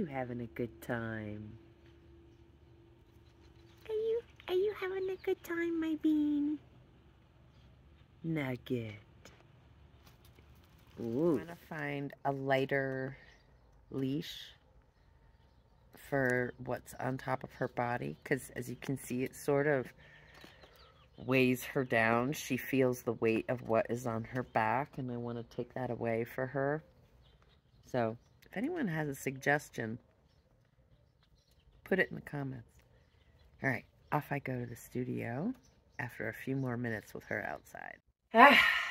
you having a good time? Are you having a good time, my bean? Nugget. Ooh. I'm gonna find a lighter leash for what's on top of her body, because as you can see, it sort of weighs her down. She feels the weight of what is on her back, and I want to take that away for her. So if anyone has a suggestion, put it in the comments. All right, off I go to the studio after a few more minutes with her outside.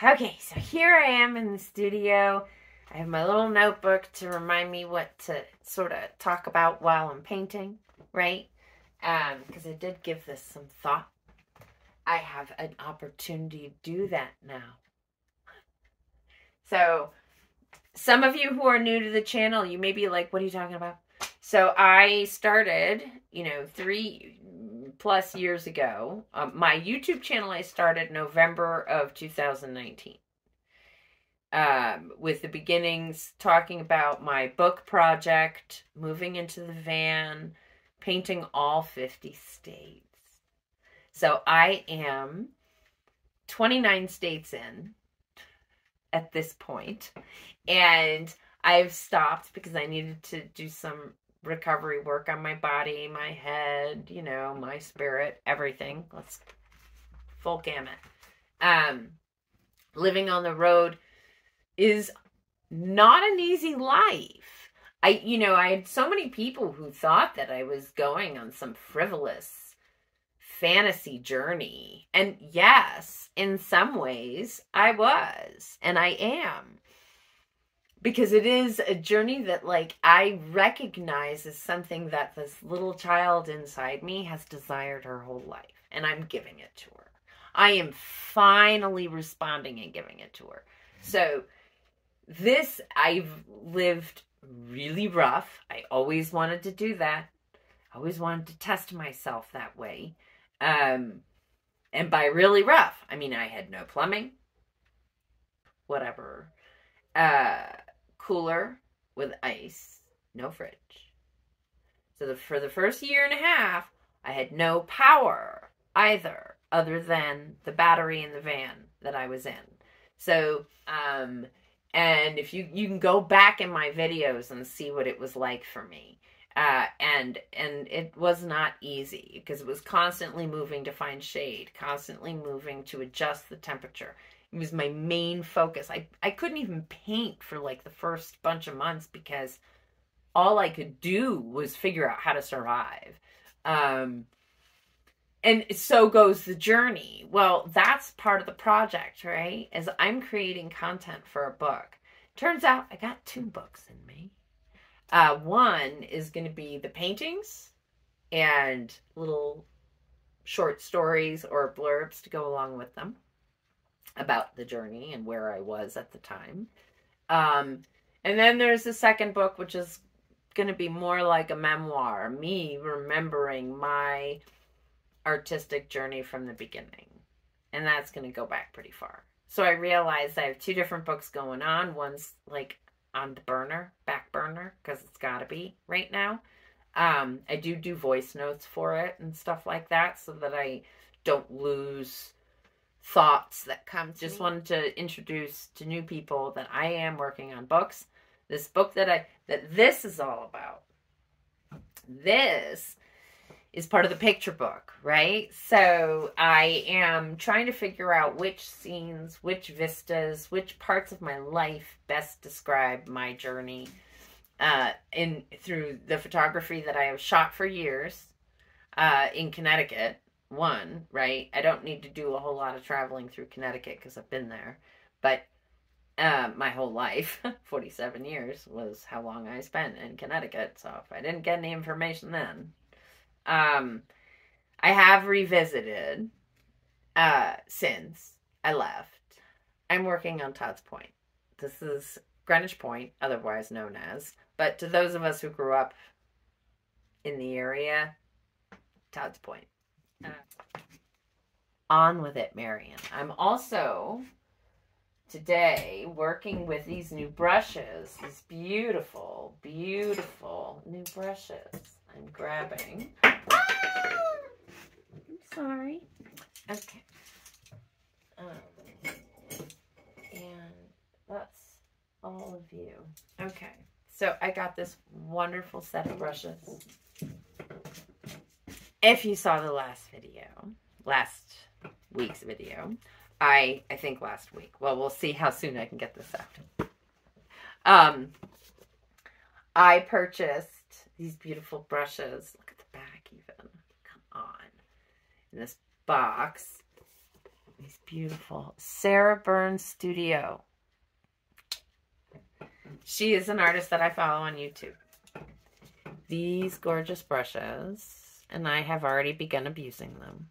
Okay, so here I am in the studio. I have my little notebook to remind me what to sort of talk about while I'm painting, right? Because I did give this some thought. I have an opportunity to do that now. So, some of you who are new to the channel, you may be like, what are you talking about? So, I started, 3+ years ago. My YouTube channel I started November of 2019. With the beginnings talking about my book project, moving into the van, painting all 50 states. So I am 29 states in at this point, and I've stopped because I needed to do some recovery work on my body, my head, my spirit, everything. Let's full gamut. Living on the road is not an easy life. I had so many people who thought that I was going on some frivolous fantasy journey. And yes, in some ways I was, and I am. Because it is a journey that, I recognize as something that this little child inside me has desired her whole life. And I'm giving it to her. I am finally responding and giving it to her. So, I've lived really rough. I always wanted to do that. I always wanted to test myself that way. And by really rough, I mean I had no plumbing, whatever, cooler with ice, no fridge. So for the first year and a half, I had no power either, other than the battery in the van that I was in. So, and if you can go back in my videos and see what it was like for me. And it was not easy because it was constantly moving to find shade, constantly moving to adjust the temperature. It was my main focus. I couldn't even paint for the first bunch of months because all I could do was figure out how to survive. And so goes the journey. Well, that's part of the project, right? As I'm creating content for a book. Turns out I got 2 books in me. One is going to be the paintings and little short stories or blurbs to go along with them about the journey and where I was at the time. And then there's the second book, which is going to be more like a memoir, me remembering my artistic journey from the beginning. And that's going to go back pretty far. So I realized I have 2 different books going on. One's on the back burner, because it's got to be right now. I do voice notes for it and stuff like that so that I don't lose thoughts that come to me. Just wanted to introduce to new people that I am working on books. This book that this is all about. This is part of the picture book, right? So I am trying to figure out which scenes, which vistas, which parts of my life best describe my journey through the photography that I have shot for years in Connecticut. One, right? I don't need to do a whole lot of traveling through Connecticut because I've been there. But my whole life, 47 years, was how long I spent in Connecticut. So if I didn't get any information then, I have revisited since I left. I'm working on Todd's Point. This is Greenwich Point, otherwise known as. But to those of us who grew up in the area, Todd's Point. On with it, Marion. I'm also today working with these new brushes, these beautiful, beautiful new brushes. I'm grabbing. I'm sorry. Okay. And that's all of you. Okay. So I got this wonderful set of brushes. If you saw the last week's video, I think last week. Well, we'll see how soon I can get this out. I purchased these beautiful brushes. Look at the back even. Come on. In this box. These beautiful Sarah Burns Studio. She is an artist that I follow on YouTube. These gorgeous brushes, and I have already begun abusing them,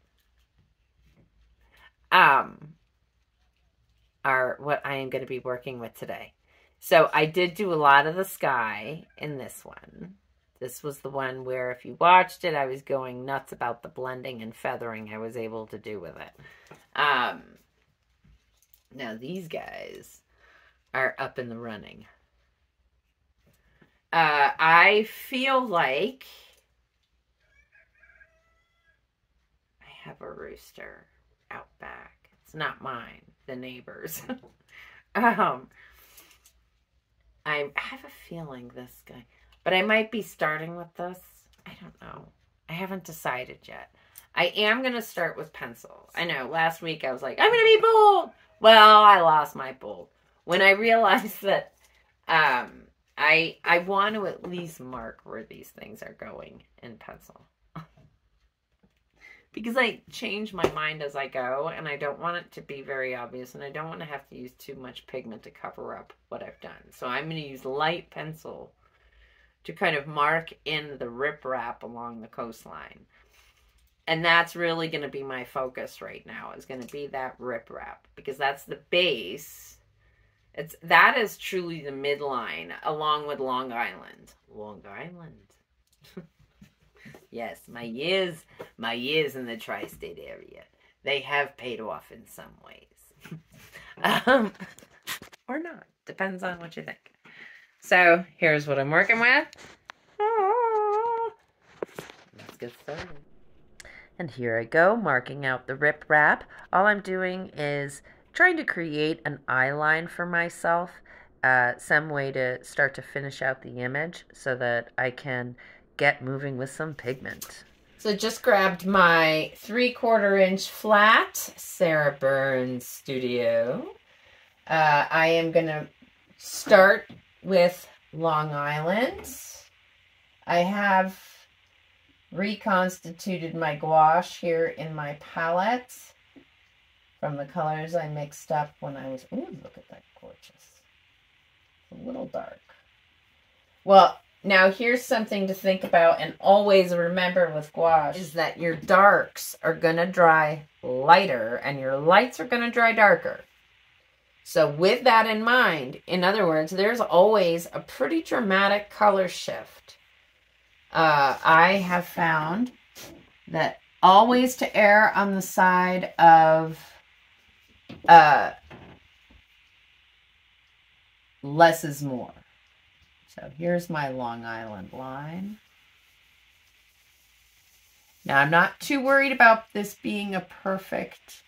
are what I am going to be working with today. So I did do a lot of the sky in this one. This was the one where if you watched it, I was going nuts about the blending and feathering I was able to do with it. Now these guys are up in the running. I feel like I have a rooster out back. It's not mine, the neighbor's. I have a feeling this guy, but I might be starting with this. I don't know. I haven't decided yet. I am going to start with pencil. I know last week I was like, I'm going to be bold. Well, I lost my bold when I realized that, I want to at least mark where these things are going in pencil. Because I change my mind as I go, and I don't want it to be very obvious, and I don't want to have to use too much pigment to cover up what I've done. So I'm going to use light pencil to kind of mark in the riprap along the coastline. And that's really going to be my focus right now, is going to be that riprap, because that's the base. That is truly the midline, along with Long Island. Long Island. Yes, my years in the tri-state area, they have paid off in some ways. Or not. Depends on what you think. So, here's what I'm working with. Let's get started. And here I go, marking out the riprap. All I'm doing is trying to create an eye line for myself, some way to start to finish out the image so that I can get moving with some pigment. So just grabbed my 3/4 inch flat Sarah Burns Studio. I am going to start with Long Island. I have reconstituted my gouache here in my palette from the colors I mixed up when I was... Ooh, look at that, gorgeous. It's a little dark. Well, now here's something to think about and always remember with gouache, is that your darks are going to dry lighter and your lights are going to dry darker. So with that in mind, in other words, there's always a pretty dramatic color shift. I have found that always to err on the side of less is more. So here's my Long Island line. Now I'm not too worried about this being a perfect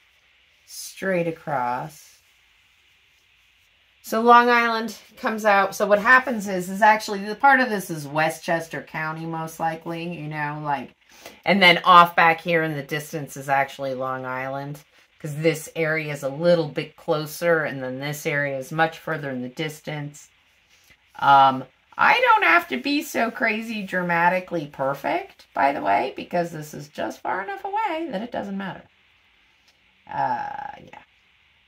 straight across. So Long Island comes out. So what happens is actually the part of this is Westchester County, most likely, you know, like, and then off back here in the distance is actually Long Island, because this area is a little bit closer, and then this area is much further in the distance. I don't have to be so crazy dramatically perfect, by the way, because this is just far enough away that it doesn't matter. Yeah.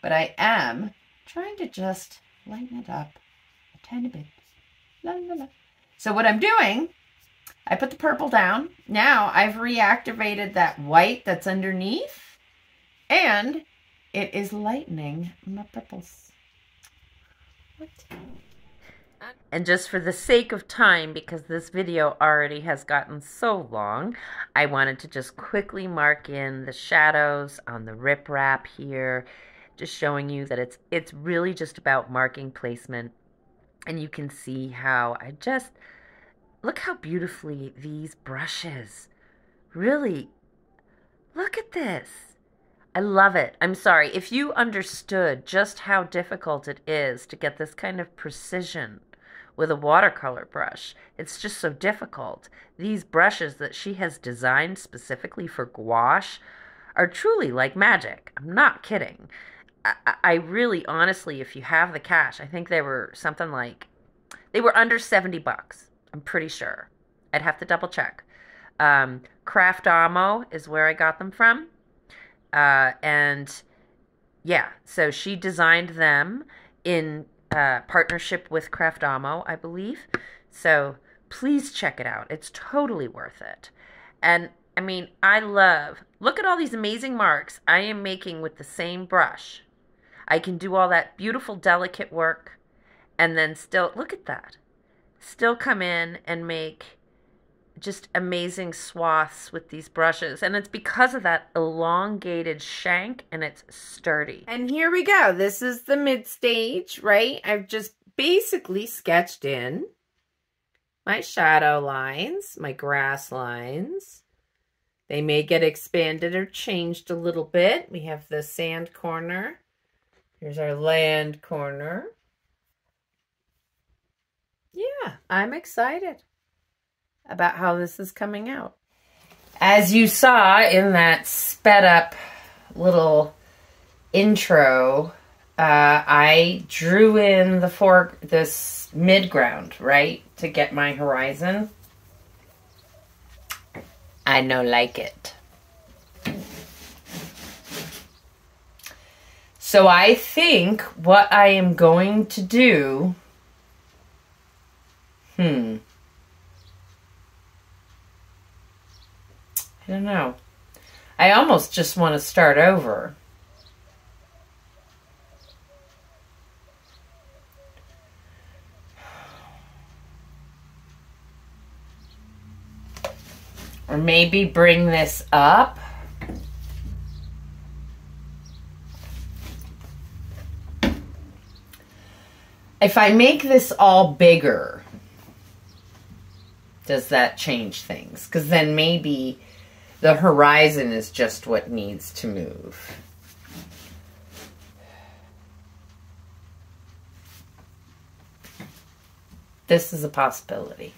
But I am trying to just lighten it up a tiny bit. La, la, la. So what I'm doing, I put the purple down. Now I've reactivated that white that's underneath, and it is lightening my purples. What? And just for the sake of time, because this video already has gotten so long, I wanted to just quickly mark in the shadows on the riprap here. just showing you that it's really just about marking placement. And you can see how look how beautifully these brushes, really, look at this. I love it. I'm sorry, if you understood just how difficult it is to get this kind of precision with a watercolor brush, it's just so difficult. These brushes that she has designed specifically for gouache are truly like magic. I'm not kidding. I really, honestly, if you have the cash, I think they were something like, they were under $70. I'm pretty sure. I'd have to double check. Craft Amo is where I got them from. And yeah, so she designed them in partnership with Craft Amo, I believe. So please check it out. It's totally worth it. And I mean, look at all these amazing marks I am making with the same brush. I can do all that beautiful, delicate work and then still, look at that, still come in and make just amazing swaths with these brushes. And it's because of that elongated shank, and it's sturdy. And here we go. This is the mid stage, right? I've just basically sketched in my shadow lines, my grass lines. They may get expanded or changed a little bit. We have the sand corner. Here's our land corner. Yeah, I'm excited about how this is coming out. As you saw in that sped up little intro, I drew in this mid-ground, right, to get my horizon. I no like it. So I think what I am going to do, I don't know. I almost just want to start over. Or maybe bring this up. If I make this all bigger, does that change things? Because then maybe the horizon is just what needs to move. This is a possibility.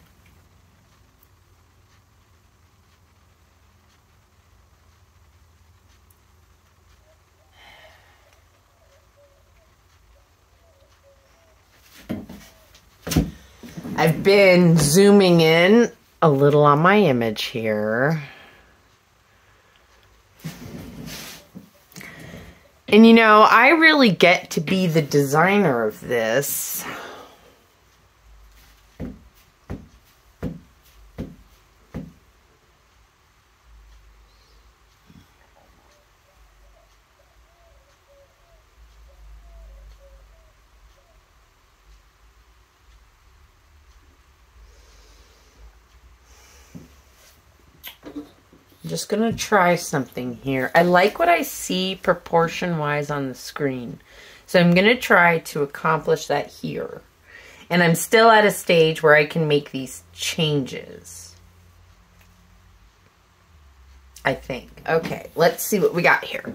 I've been zooming in a little on my image here. And you know, I really get to be the designer of this. I'm just going to try something here. I like what I see proportion-wise on the screen. So I'm going to try to accomplish that here. And I'm still at a stage where I can make these changes, I think. Okay, let's see what we got here.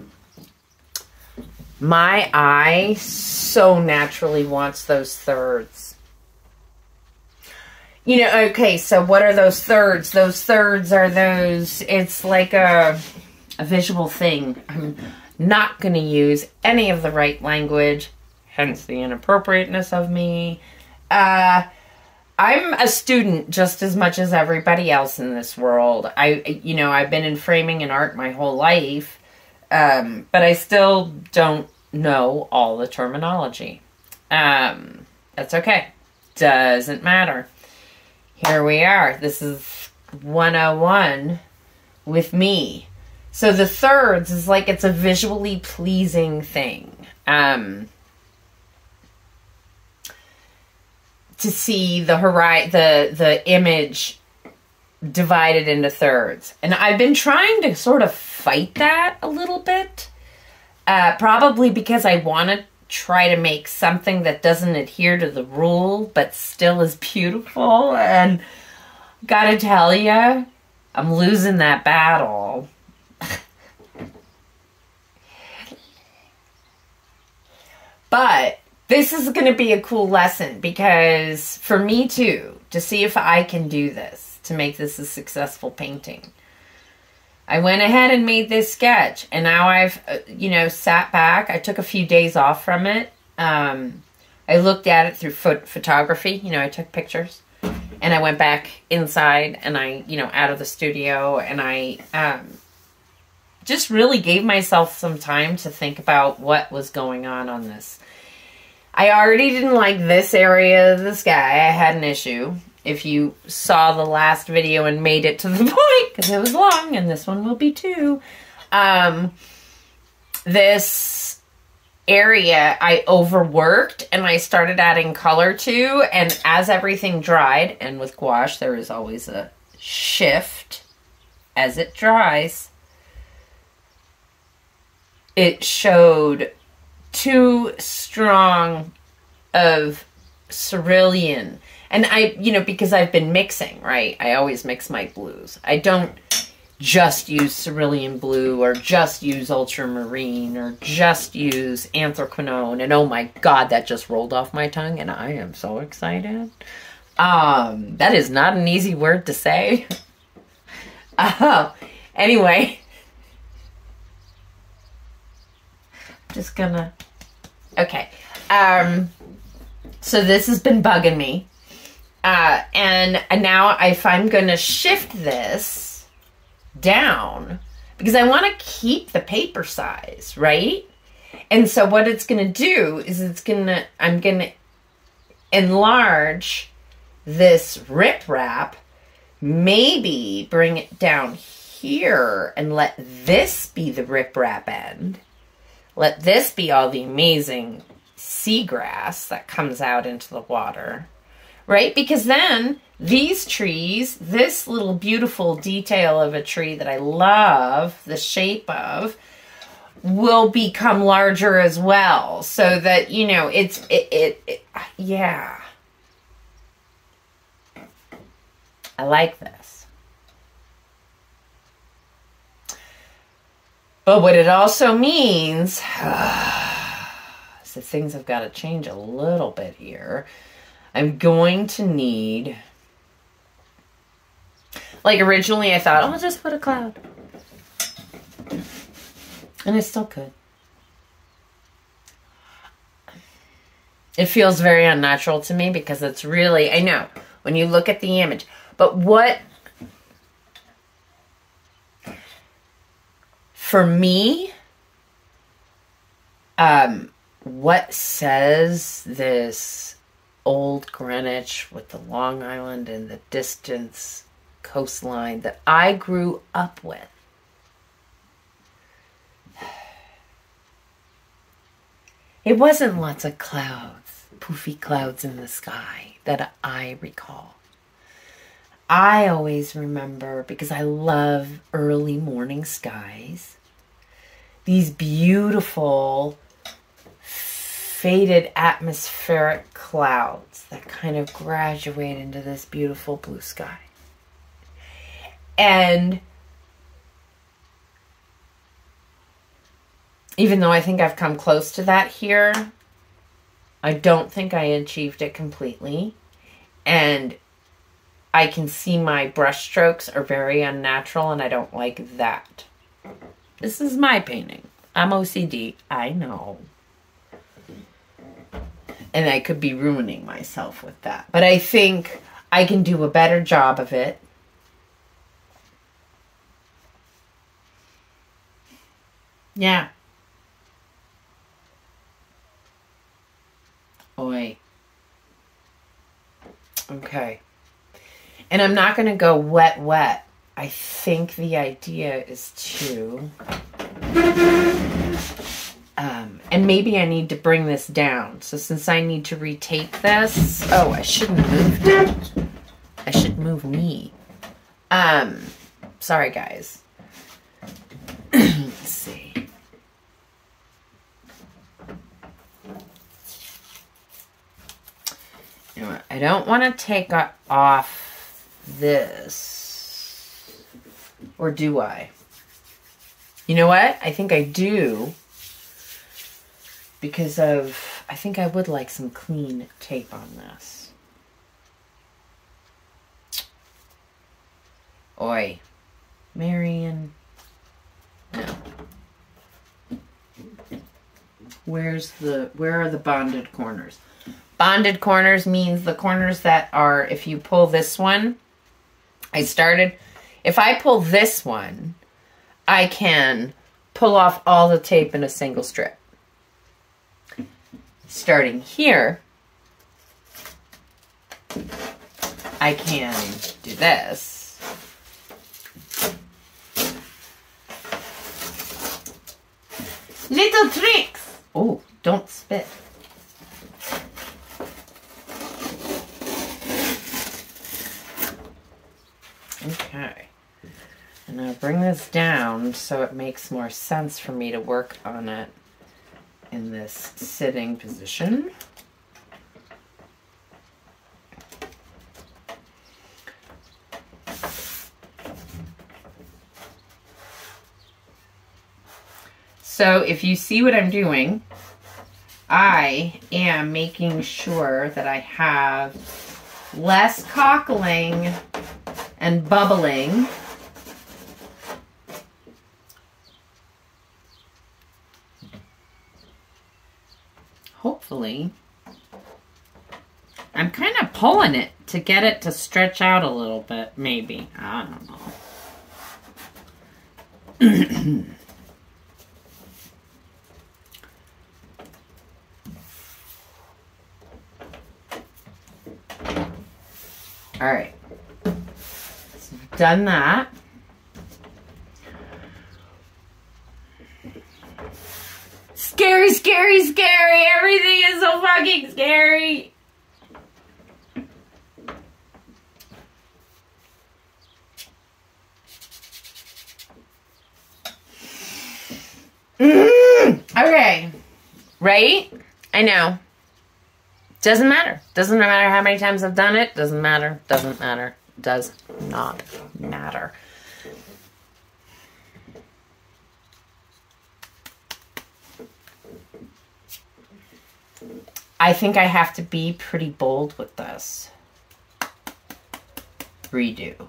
My eye so naturally wants those thirds. You know, okay, so what are those thirds? Those thirds are those, it's like a visual thing. I'm not going to use any of the right language, hence the inappropriateness of me. I'm a student just as much as everybody else in this world. You know, I've been in framing and art my whole life, but I still don't know all the terminology. That's okay. Doesn't matter. Here we are. This is 101 with me. So the thirds is like it's a visually pleasing thing. To see the image divided into thirds. And I've been trying to sort of fight that a little bit. Probably because I want to try to make something that doesn't adhere to the rule, but still is beautiful. And gotta tell ya, I'm losing that battle. But this is going to be a cool lesson because for me too, to see if I can do this, to make this a successful painting. I went ahead and made this sketch, and now I've, sat back. I took a few days off from it. I looked at it through photography. I took pictures, and I went back inside and I, out of the studio, and I just really gave myself some time to think about what was going on this. I already didn't like this area of the sky. I had an issue. If you saw the last video and made it to the point, because it was long, and this one will be too. This area I overworked, and I started adding color to, and as everything dried, and with gouache there is always a shift as it dries, it showed too strong of cerulean. And I, because I've been mixing, right? I always mix my blues. I don't just use cerulean blue or just use ultramarine or just use anthraquinone. And oh my God, that just rolled off my tongue and I am so excited. That is not an easy word to say. Anyway. Just gonna, okay. So this has been bugging me. And now if I'm going to shift this down, because I want to keep the paper size, right? And so what it's going to do is I'm going to enlarge this riprap, maybe bring it down here and let this be the riprap end. Let this be all the amazing seagrass that comes out into the water. Right? Because then these trees, this little beautiful detail of a tree that I love the shape of, will become larger as well. So that, yeah. I like this. But what it also means is that things have got to change a little bit here. I'm going to need, like originally I thought, oh, I'll just put a cloud. And I still could. It feels very unnatural to me because it's really, I know, when you look at the image. But what, for me, what says this old Greenwich with the Long Island and the distance coastline that I grew up with. It wasn't lots of clouds, poofy clouds in the sky that I recall. I always remember, because I love early morning skies, these beautiful faded atmospheric clouds that kind of graduate into this beautiful blue sky. And even though I think I've come close to that here, I don't think I achieved it completely. And I can see my brush strokes are very unnatural and I don't like that. This is my painting. I'm OCD. I know. And I could be ruining myself with that. But I think I can do a better job of it. Yeah. Oi. Okay. And I'm not going to go wet, wet. I think the idea is to... and maybe I need to bring this down. So since I need to retape this... Oh, I shouldn't have moved it. I should move me. Sorry, guys. Let's see. I don't want to take off this. Or do I? You know what? I think I do. Because I think I would like some clean tape on this. Oi. Marion. No. Where are the bonded corners? Bonded corners means the corners that are, if you pull this one, if I pull this one, I can pull off all the tape in a single strip. Starting here, I can do this. Little tricks! Oh, don't spit. Okay. And I'll bring this down so it makes more sense for me to work on it in this sitting position. So if you see what I'm doing, I am making sure that I have less cockling and bubbling. Hopefully. I'm kind of pulling it to get it to stretch out a little bit, maybe. I don't know. All right. So I've done that. Scary, scary, scary. Everything is so fucking scary. Okay. Right? I know. Doesn't matter. Doesn't matter how many times I've done it. Doesn't matter. Doesn't matter. Does not matter. I think I have to be pretty bold with this. Redo.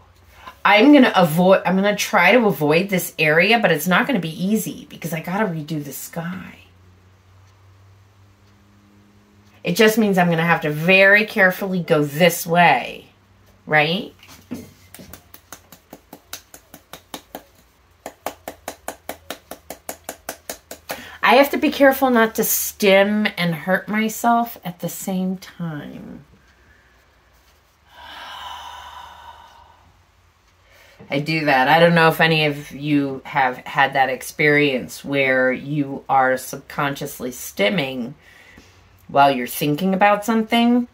I'm going to try to avoid this area, but it's not going to be easy because I got to redo the sky. It just means I'm going to have to very carefully go this way, right? I have to be careful not to stim and hurt myself at the same time. I do that. I don't know if any of you have had that experience where you are subconsciously stimming while you're thinking about something,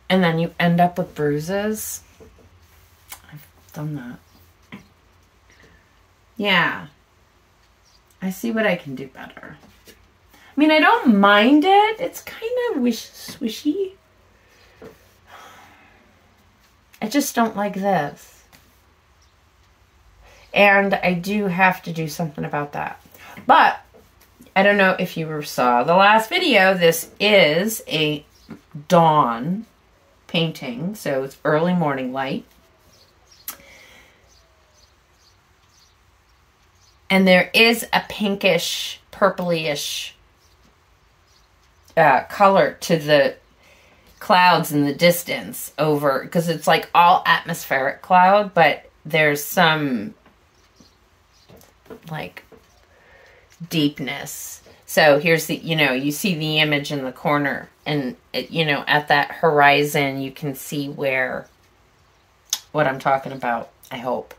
and then you end up with bruises. I've done that. Yeah. I see what I can do better. I mean, I don't mind it. It's kind of swishy. I just don't like this. And I do have to do something about that. But I don't know if you saw the last video. This is a dawn painting, so it's early morning light. And there is a pinkish, purplyish color to the clouds in the distance over, because it's like all atmospheric cloud, but there's some like deepness. So here's the, you see the image in the corner, and it, at that horizon, you can see what I'm talking about, I hope.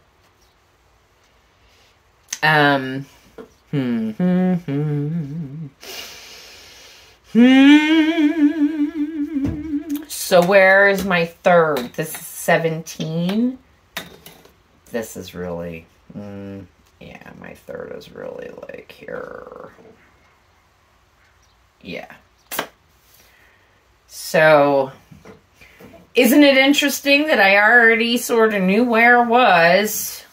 So where is my third? This is 17. This is really, yeah, my third is really like here. Yeah. So, isn't it interesting that I already sort of knew where it was,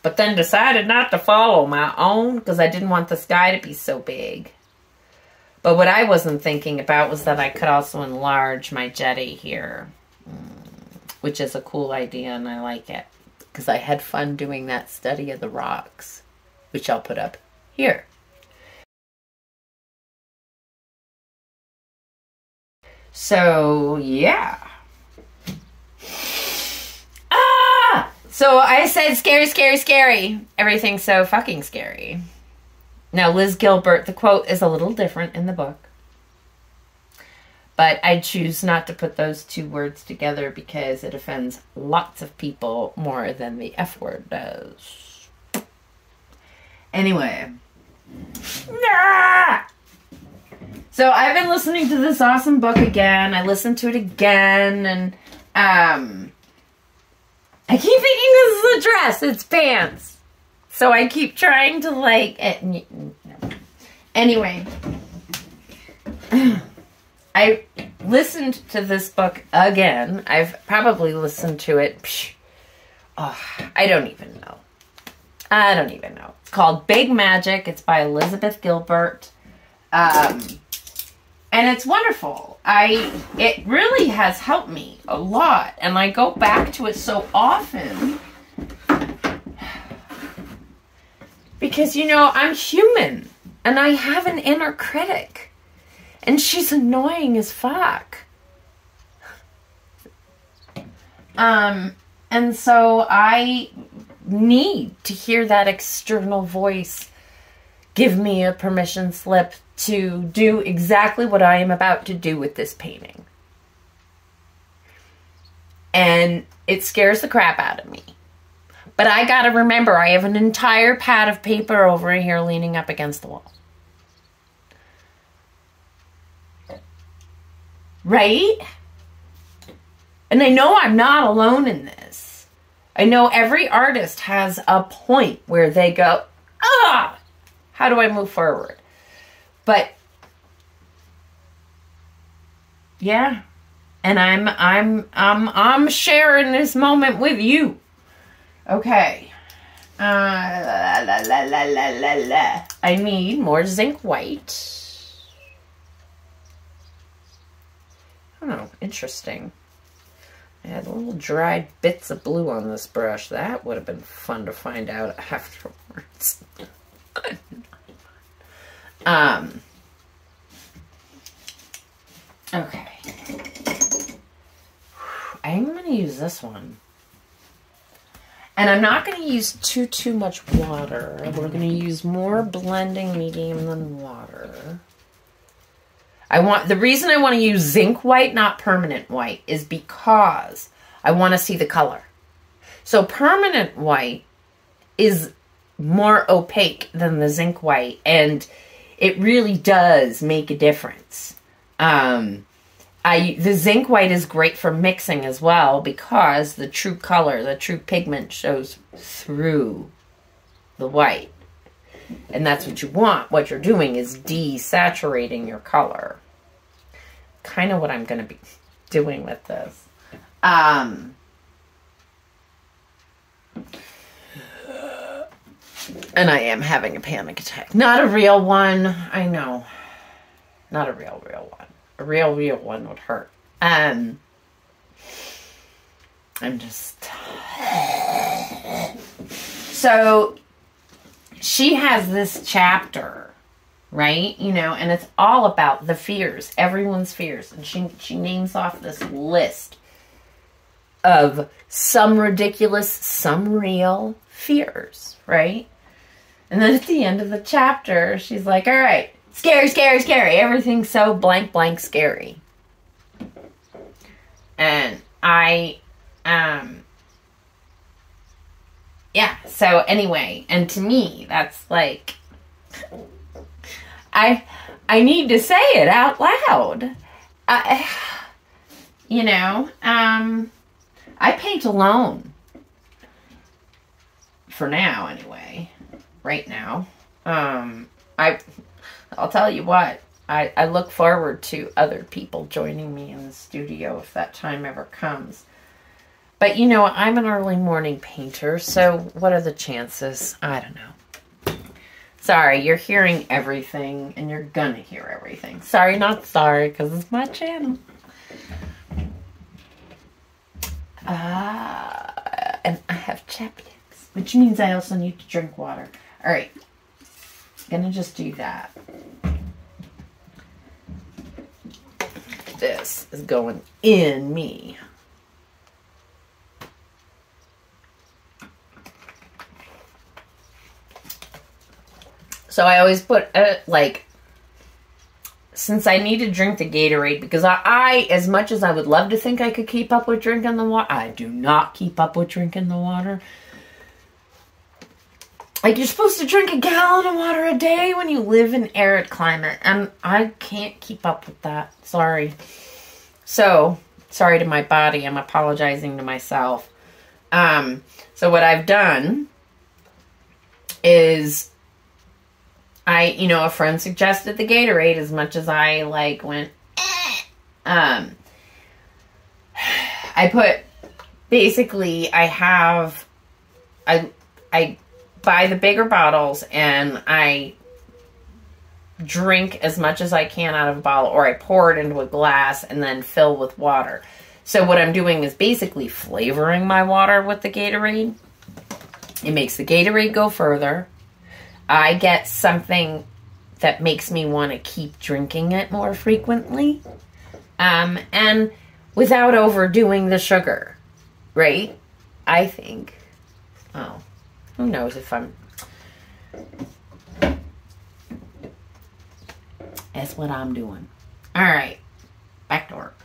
but then decided not to follow my own because I didn't want the sky to be so big. But what I wasn't thinking about was that I could also enlarge my jetty here, which is a cool idea, and I like it because I had fun doing that study of the rocks, which I'll put up here. So, yeah. So I said scary, scary, scary. Everything's so fucking scary. Now, Liz Gilbert, the quote is a little different in the book. But I choose not to put those two words together because it offends lots of people more than the F word does. Anyway. So I've been listening to this awesome book again. I listened to it again, and I keep thinking this is a dress. It's pants. So I keep trying to like it. Anyway, I listened to this book again. I've probably listened to it. I don't even know. It's called Big Magic. It's by Elizabeth Gilbert. And it's wonderful. It really has helped me a lot. And I go back to it so often. Because, you know, I'm human. And I have an inner critic. And she's annoying as fuck. And so I need to hear that external voice give me a permission slip to do exactly what I am about to do with this painting. And it scares the crap out of me. But I gotta remember, I have an entire pad of paper over here leaning up against the wall. Right? And I know I'm not alone in this. I know every artist has a point where they go, how do I move forward? But yeah, and I'm sharing this moment with you. Okay. I need more zinc white. Oh, interesting. I had little dried bits of blue on this brush. That would have been fun to find out afterwards. Okay. I'm going to use this one. And I'm not going to use too much water. We're going to use more blending medium than water. The reason I want to use zinc white, not permanent white, is because I want to see the color. So permanent white is more opaque than the zinc white, and it really does make a difference. The zinc white is great for mixing as well because the true color, the true pigment shows through the white. And that's what you want. What you're doing is desaturating your color. Kind of what I'm going to be doing with this. And I am having a panic attack. Not a real one. I know. Not a real one. A real one would hurt. I'm just... So, she has this chapter, right? You know, and it's all about the fears. Everyone's fears. And she names off this list of some ridiculous, some real fears, right? And then at the end of the chapter, she's like, all right, scary, scary, scary. Everything's so blank, blank scary. And yeah, so anyway, and to me, that's like, I need to say it out loud. You know, I paint alone. For now, anyway. Right now. I'll tell you what, I look forward to other people joining me in the studio if that time ever comes. But you know, I'm an early morning painter, so what are the chances? I don't know. Sorry, you're hearing everything, and you're gonna hear everything. Sorry, not sorry, because it's my channel. And I have chapsticks, which means I also need to drink water. All right, gonna just do that. This is going in me. So I always put, since I need to drink the Gatorade, because I, as much as I would love to think I could keep up with drinking the water, I do not keep up with drinking the water. Like, you're supposed to drink a gallon of water a day when you live in arid climate, and I can't keep up with that. Sorry. So, sorry to my body. I'm apologizing to myself. So what I've done is... a friend suggested the Gatorade as much as I, went, I put, basically, I buy the bigger bottles, and I drink as much as I can out of a bottle, or I pour it into a glass and then fill with water. So what I'm doing is basically flavoring my water with the Gatorade. It makes the Gatorade go further. I get something that makes me want to keep drinking it more frequently. And without overdoing the sugar, right? I think. Oh, who knows if I'm... That's what I'm doing. All right, back to work.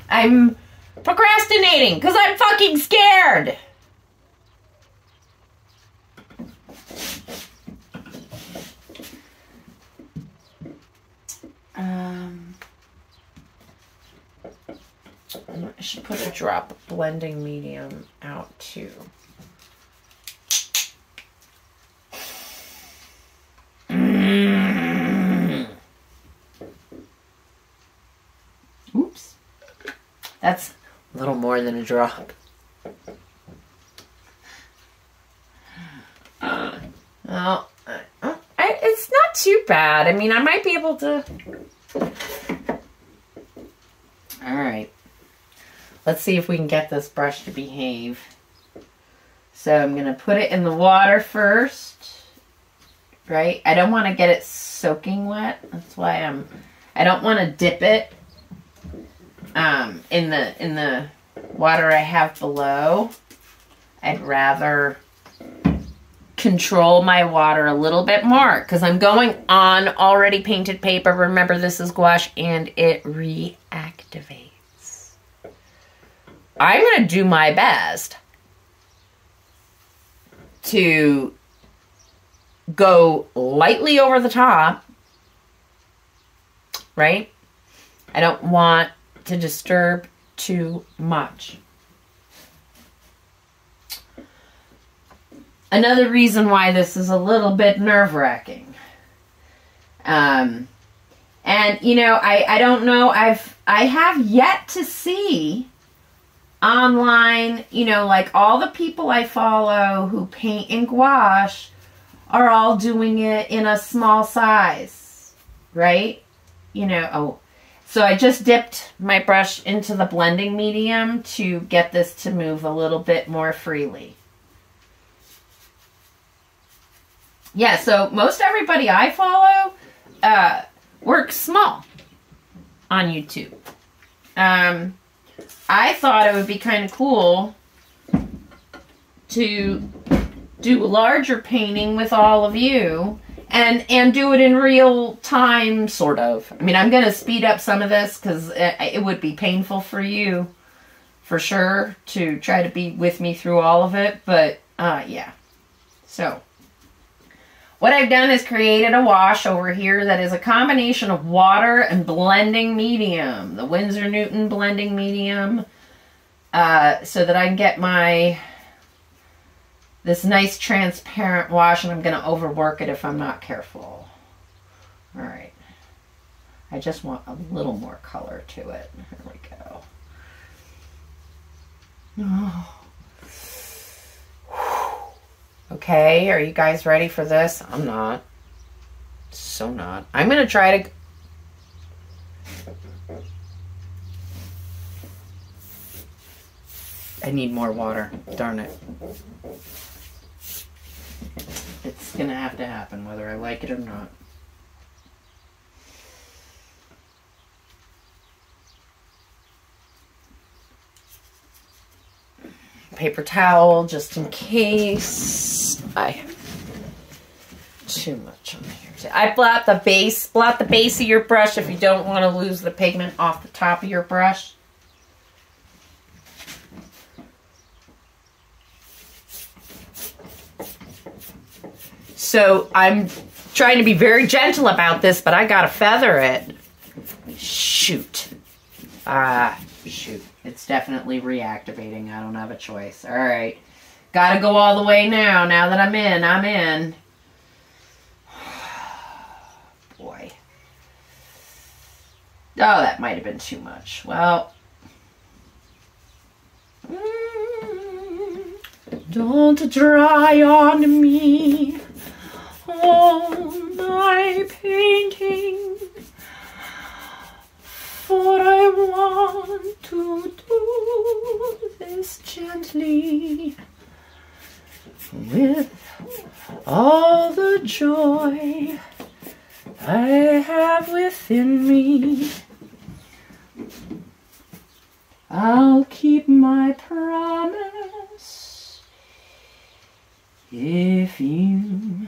I'm procrastinating because I'm fucking scared. I should put a drop of blending medium out too. Oops. That's a little more than a drop. Well, it's not too bad. I mean, I might be able to... All right. Let's see if we can get this brush to behave. So I'm going to put it in the water first. Right? I don't want to get it soaking wet. That's why I don't want to dip it in the water I have below. I'd rather control my water a little bit more because I'm going on already painted paper. Remember, this is gouache and it reactivates. I'm going to do my best to go lightly over the top, right? I don't want to disturb too much. Another reason why this is a little bit nerve-wracking. And, I don't know, I have yet to see online, all the people I follow who paint in gouache are all doing it in a small size, right? So I just dipped my brush into the blending medium to get this to move a little bit more freely. Yeah, so most everybody I follow works small on YouTube. I thought it would be kind of cool to do a larger painting with all of you and do it in real time, sort of. I mean, I'm going to speed up some of this because it would be painful for you, for sure, to try to be with me through all of it. But, yeah. So, what I've done is created a wash over here that is a combination of water and blending medium. The Winsor Newton blending medium. So that I can get this nice transparent wash, and I'm going to overwork it if I'm not careful. All right. I just want a little more color to it. Here we go. Oh. Okay, are you guys ready for this? I'm not. So not. I'm going to try to... I need more water. Darn it. It's going to have to happen whether I like it or not. Paper towel just in case I have too much on here. I blot the base of your brush if you don't want to lose the pigment off the top of your brush. So I'm trying to be very gentle about this, but I gotta feather it. Shoot. Shoot. It's definitely reactivating. I don't have a choice. All right. Gotta go all the way now. Now that I'm in. Boy. Oh, that might have been too much. Well. Don't dry on me. Oh, my painting. For I want to do this gently with all the joy I have within me. I'll keep my promise if you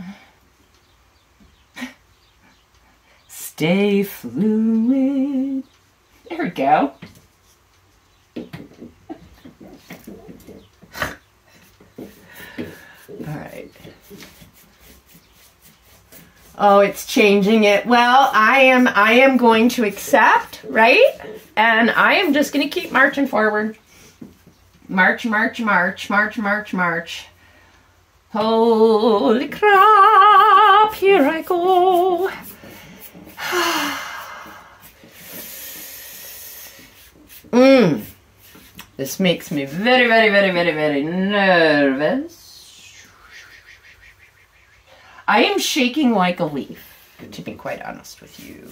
stay fluid. There we go. All right. Oh, it's changing it. Well, I am going to accept, right? And I am just going to keep marching forward. March, march, march, march, march, march. Holy crap, here I go. This makes me very, very, very, very, very nervous. I am shaking like a leaf, to be quite honest with you.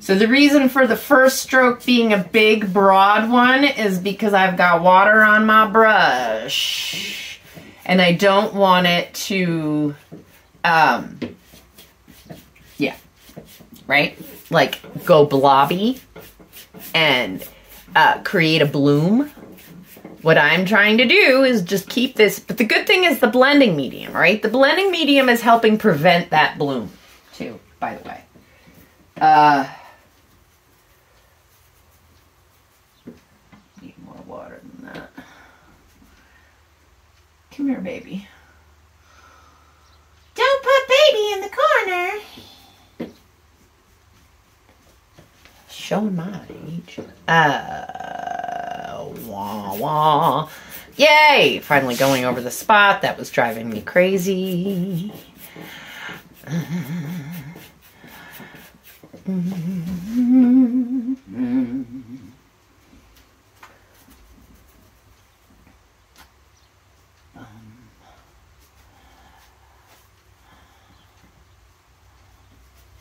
So the reason for the first stroke being a big, broad one is because I've got water on my brush. And I don't want it to, yeah, right? Like, go blobby and create a bloom. What I'm trying to do is just keep this, but the good thing is the blending medium, right? The blending medium is helping prevent that bloom, too, by the way. Need more water than that. Come here, baby. Don't put baby in the corner. Showing my age. Wah, wah. Yay! Finally going over the spot that was driving me crazy.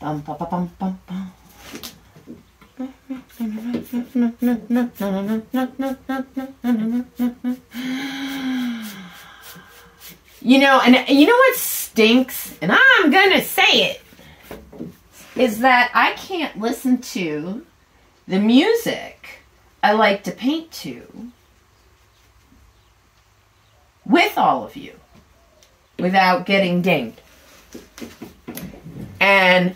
Bum, bum, bum, bum, bum. You know, and you know what stinks, and I'm gonna say it, is that I can't listen to the music I like to paint to with all of you without getting dinged. And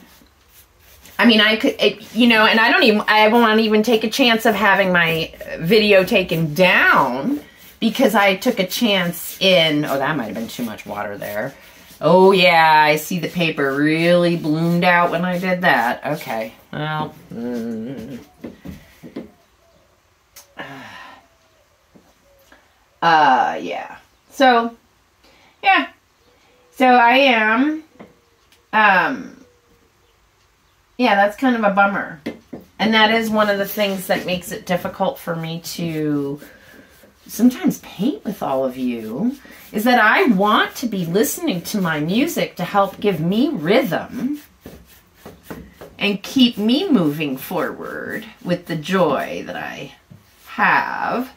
I mean, I could, you know, and I won't even take a chance of having my video taken down because I took a chance in, oh, that might have been too much water there. Oh, yeah, I see the paper really bloomed out when I did that. Okay, well, Yeah. So, yeah. So I am, yeah, that's kind of a bummer. And that is one of the things that makes it difficult for me to sometimes paint with all of you, is that I want to be listening to my music to help give me rhythm and keep me moving forward with the joy that I have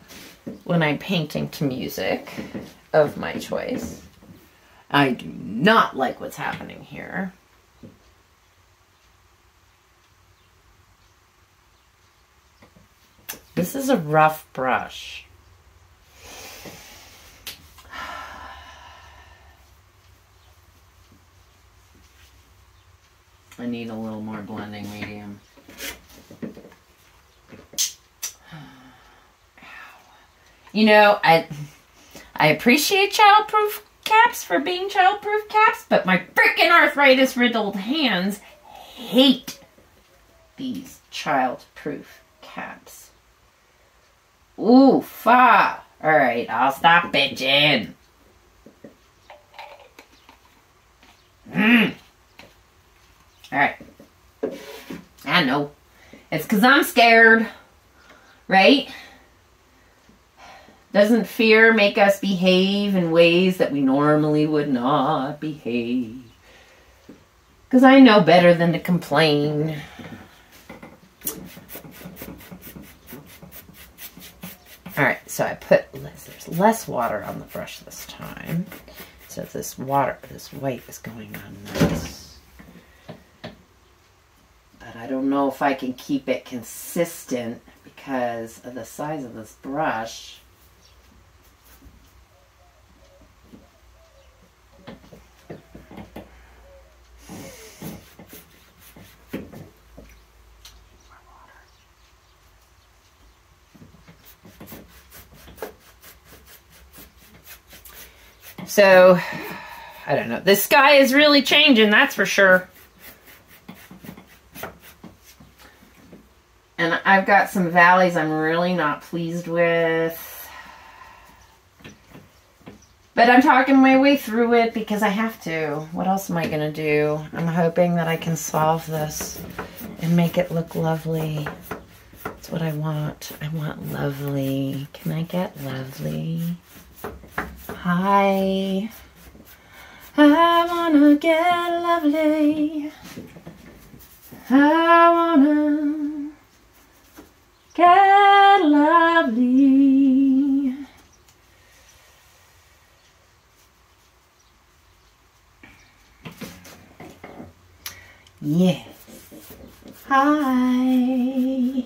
when I'm painting to music of my choice. I do not like what's happening here. This is a rough brush. I need a little more blending medium. You know, I appreciate childproof caps for being childproof caps, but my freaking arthritis-riddled hands hate these childproof caps. Ooh, fa. All right, I'll stop bitching. All right. I know. It's because I'm scared, right? Doesn't fear make us behave in ways that we normally would not behave? Because I know better than to complain. All right, so I put there's less water on the brush this time. So this white is going on nice. But I don't know if I can keep it consistent because of the size of this brush. So, I don't know. The sky is really changing, that's for sure. And I've got some valleys I'm really not pleased with. But I'm talking my way through it because I have to. What else am I going to do? I'm hoping that I can solve this and make it look lovely. That's what I want. I want lovely. Can I get lovely? Hi. I wanna get lovely. I wanna get lovely. Yes. Hi.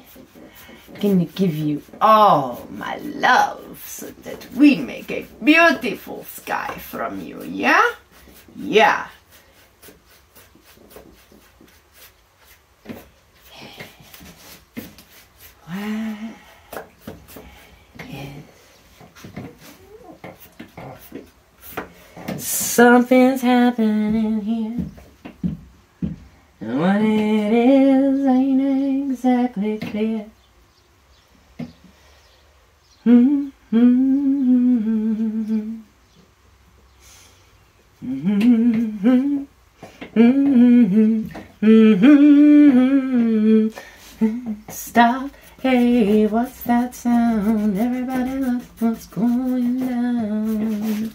Gonna give you all my love so that we make a beautiful sky from you, yeah? Yeah. What is... Something's happening here. And what it is ain't exactly clear. Stop. Hey, what's that sound? Everybody look what's going down.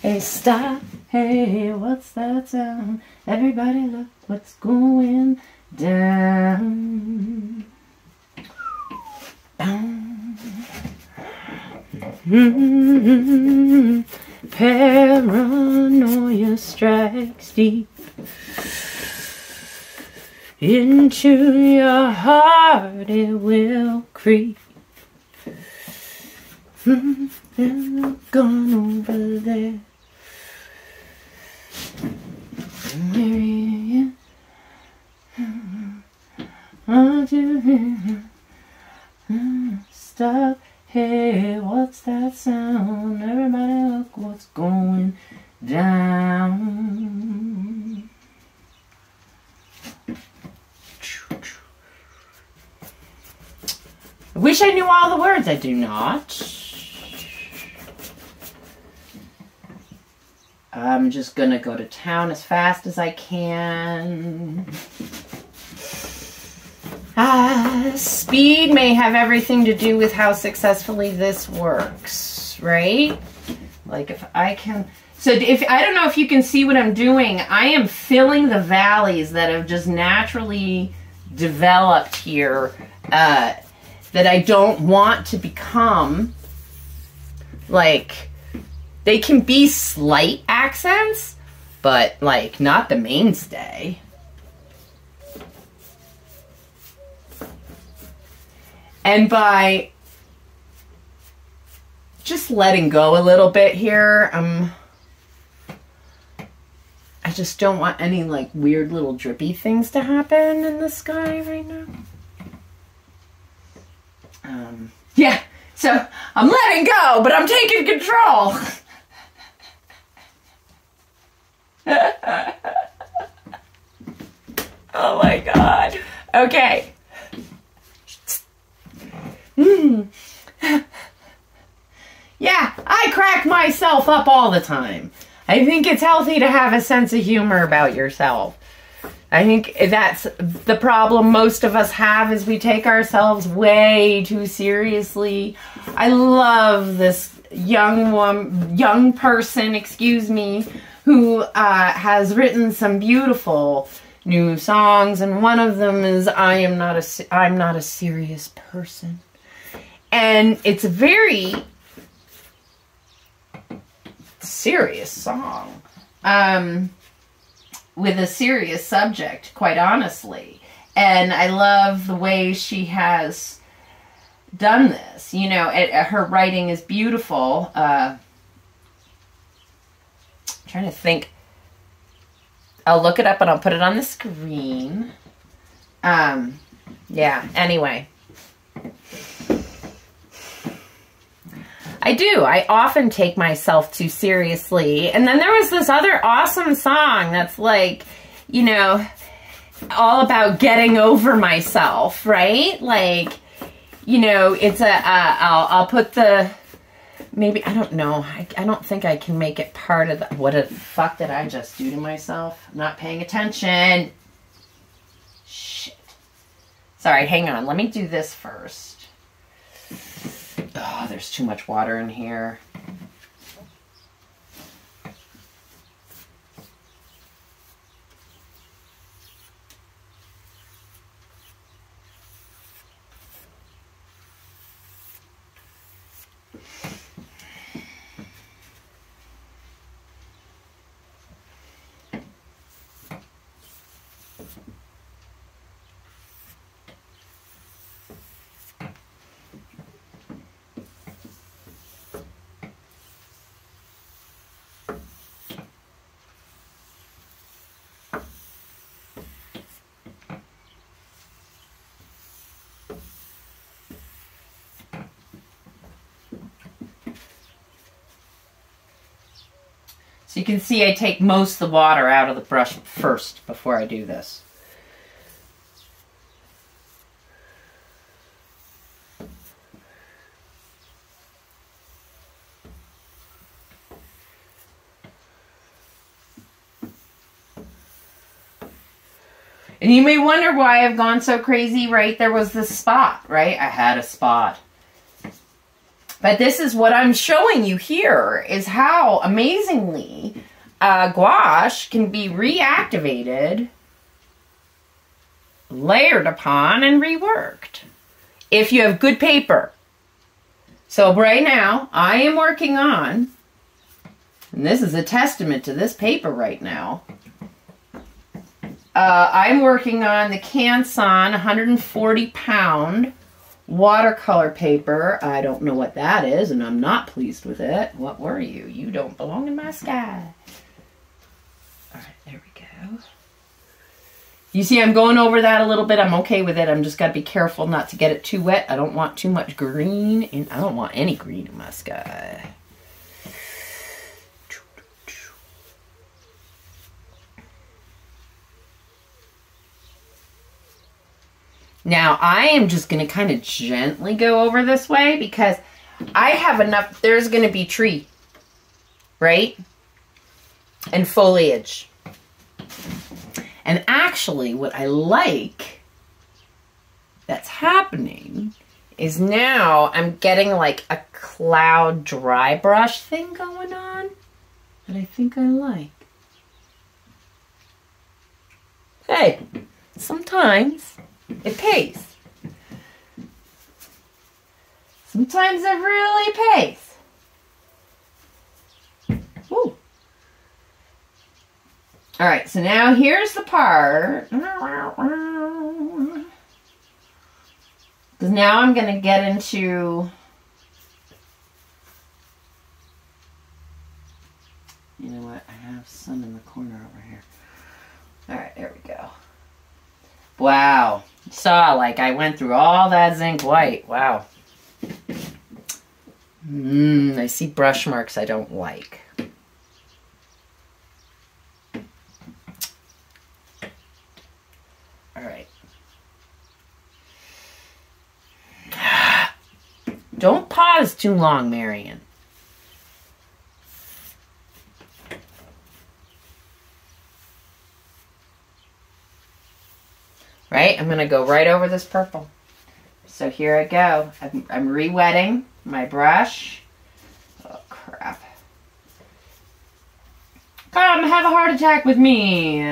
Hey, stop. Hey, what's that sound? Everybody look what's going down. Paranoia strikes deep into your heart, it will creep. And gone over there. Stop. Hey, what's that sound? Everybody look what's going down. I wish I knew all the words. I do not. I'm just going to go to town as fast as I can. Speed may have everything to do with how successfully this works, right? Like if I can... So if I don't know if you can see what I'm doing. I am filling the valleys that have just naturally developed here that I don't want to become. Like, they can be slight accents, but like not the mainstay. And by just letting go a little bit here, I just don't want any like weird little drippy things to happen in the sky right now. Yeah, so I'm letting go, but I'm taking control. Oh my God. Okay. Yeah, I crack myself up all the time. I think it's healthy to have a sense of humor about yourself. I think that's the problem most of us have, is we take ourselves way too seriously. I love this young person, who has written some beautiful new songs, and one of them is I'm not a serious person. And it's a very serious song with a serious subject, quite honestly. And I love the way she has done this. You know, her writing is beautiful. Trying to think. I'll look it up and I'll put it on the screen. Yeah, anyway. I do. I often take myself too seriously. And then there was this other awesome song that's like, you know, all about getting over myself, right? Like, you know, it's I'll put the, maybe, I don't know. I don't think I can make it part of the, what the fuck did I just do to myself? I'm not paying attention. Shit. Sorry, hang on. Let me do this first. Oh, there's too much water in here. So you can see I take most of the water out of the brush first before I do this. And you may wonder why I've gone so crazy, right? There was this spot, right? I had a spot. But this is what I'm showing you here, is how amazingly gouache can be reactivated, layered upon, and reworked if you have good paper. So right now, I am working on, and this is a testament to this paper right now, I'm working on the Canson 140-pound watercolor paper. I don't know what that is, and I'm not pleased with it. What were you? You don't belong in my sky. All right, there we go. You see, I'm going over that a little bit. I'm okay with it. I'm just got to be careful not to get it too wet. I don't want too much green, and I don't want any green in my sky. Now, I am just going to kind of gently go over this way because I have enough. There's going to be tree, right? And foliage. And actually, what I like that's happening is now I'm getting like a cloud dry brush thing going on that I think I like. Hey, sometimes it pays. Sometimes it really pays. Woo. All right, so now here's the part. Because now I'm going to get into, you know what, I have some in the corner over here. All right, there we go. Wow. Saw, like, I went through all that zinc white. Wow. I see brush marks I don't like. All right. Don't pause too long, Marion. Right? I'm going to go right over this purple. So here I go. I'm re-wetting my brush. Oh, crap. Come have a heart attack with me.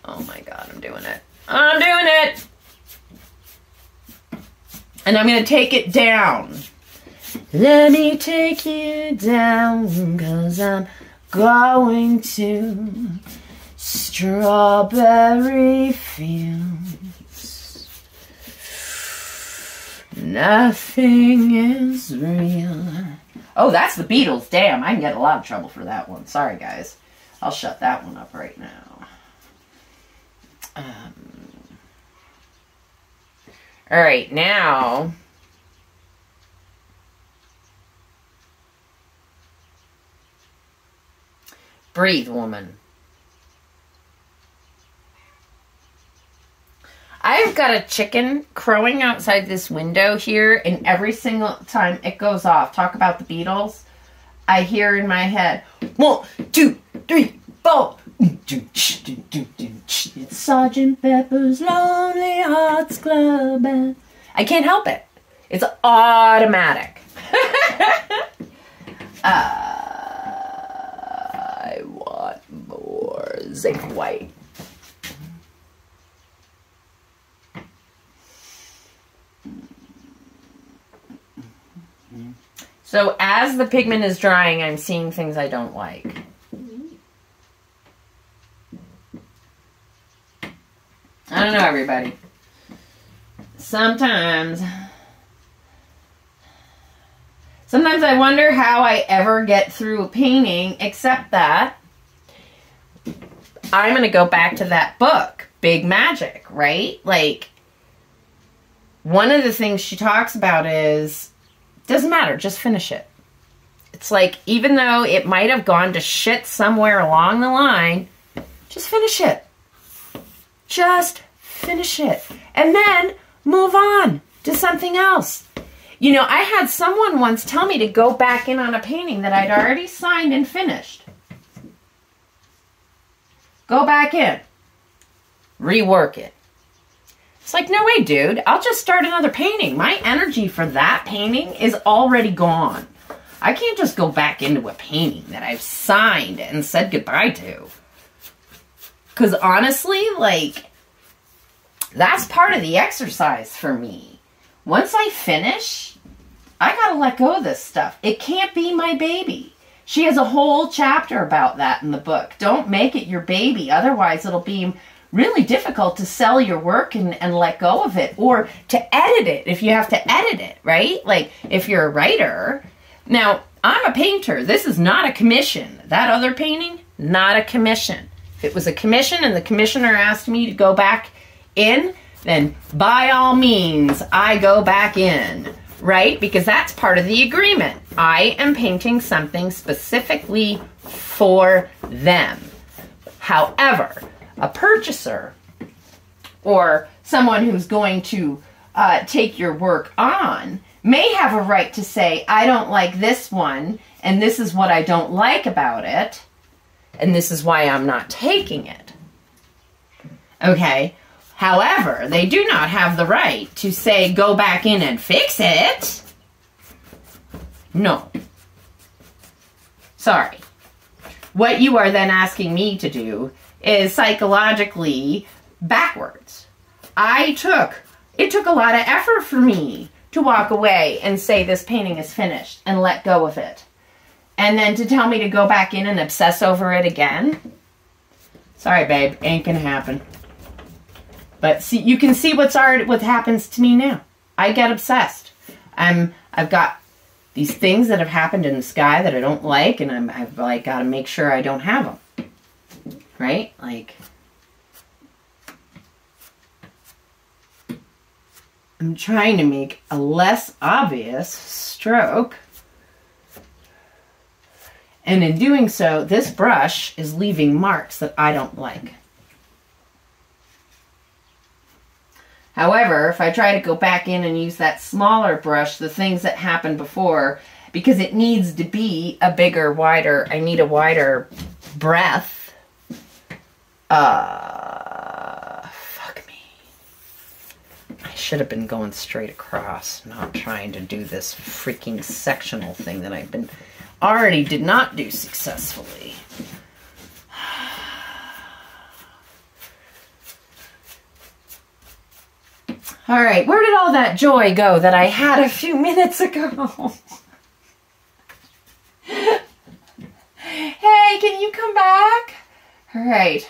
Oh my God, I'm doing it. I'm doing it. And I'm going to take it down. Let me take you down, 'cause I'm going to strawberry fields. Nothing is real. Oh, that's the Beatles. Damn, I can get a lot of trouble for that one. Sorry, guys. I'll shut that one up right now. All right, now breathe, woman. I've got a chicken crowing outside this window here, and every single time it goes off, talk about the Beatles, I hear in my head, 1, 2, 3, 4. It's Sergeant Pepper's Lonely Hearts Club Band. I can't help it. It's automatic. I want more zinc white. So as the pigment is drying, I'm seeing things I don't like. I don't know, everybody. Sometimes I wonder how I ever get through a painting, except that I'm going to go back to that book, Big Magic, right? Like, one of the things she talks about is, doesn't matter, just finish it. It's like, even though it might have gone to shit somewhere along the line, just finish it. Just finish it. And then move on to something else. You know, I had someone once tell me to go back in on a painting that I'd already signed and finished. Go back in. Rework it. It's like, no way, dude. I'll just start another painting. My energy for that painting is already gone. I can't just go back into a painting that I've signed and said goodbye to. Because honestly, like, that's part of the exercise for me. Once I finish, I gotta let go of this stuff. It can't be my baby. She has a whole chapter about that in the book. Don't make it your baby. Otherwise, it'll be really difficult to sell your work and let go of it. Or to edit it, if you have to edit it, right? Like, if you're a writer. Now, I'm a painter. This is not a commission. That other painting, not a commission. If it was a commission and the commissioner asked me to go back in, then by all means, I go back in, right? Because that's part of the agreement. I am painting something specifically for them. However, a purchaser or someone who's going to take your work on may have a right to say, I don't like this one, and this is what I don't like about it, and this is why I'm not taking it. Okay? However, they do not have the right to say, go back in and fix it. No. Sorry. What you are then asking me to do is psychologically backwards. It took a lot of effort for me to walk away and say this painting is finished and let go of it. And then to tell me to go back in and obsess over it again? Sorry, babe, ain't gonna happen. But see, you can see what happens to me now. I get obsessed. I've got these things that have happened in the sky that I don't like, and I've like got to make sure I don't have them. Right? Like, I'm trying to make a less obvious stroke. And in doing so, this brush is leaving marks that I don't like. However, if I try to go back in and use that smaller brush, the things that happened before, because it needs to be a bigger, wider, I need a wider breadth. Fuck me. I should have been going straight across, not trying to do this freaking sectional thing that I've been already did not do successfully. All right, where did all that joy go that I had a few minutes ago? Hey, can you come back? All right.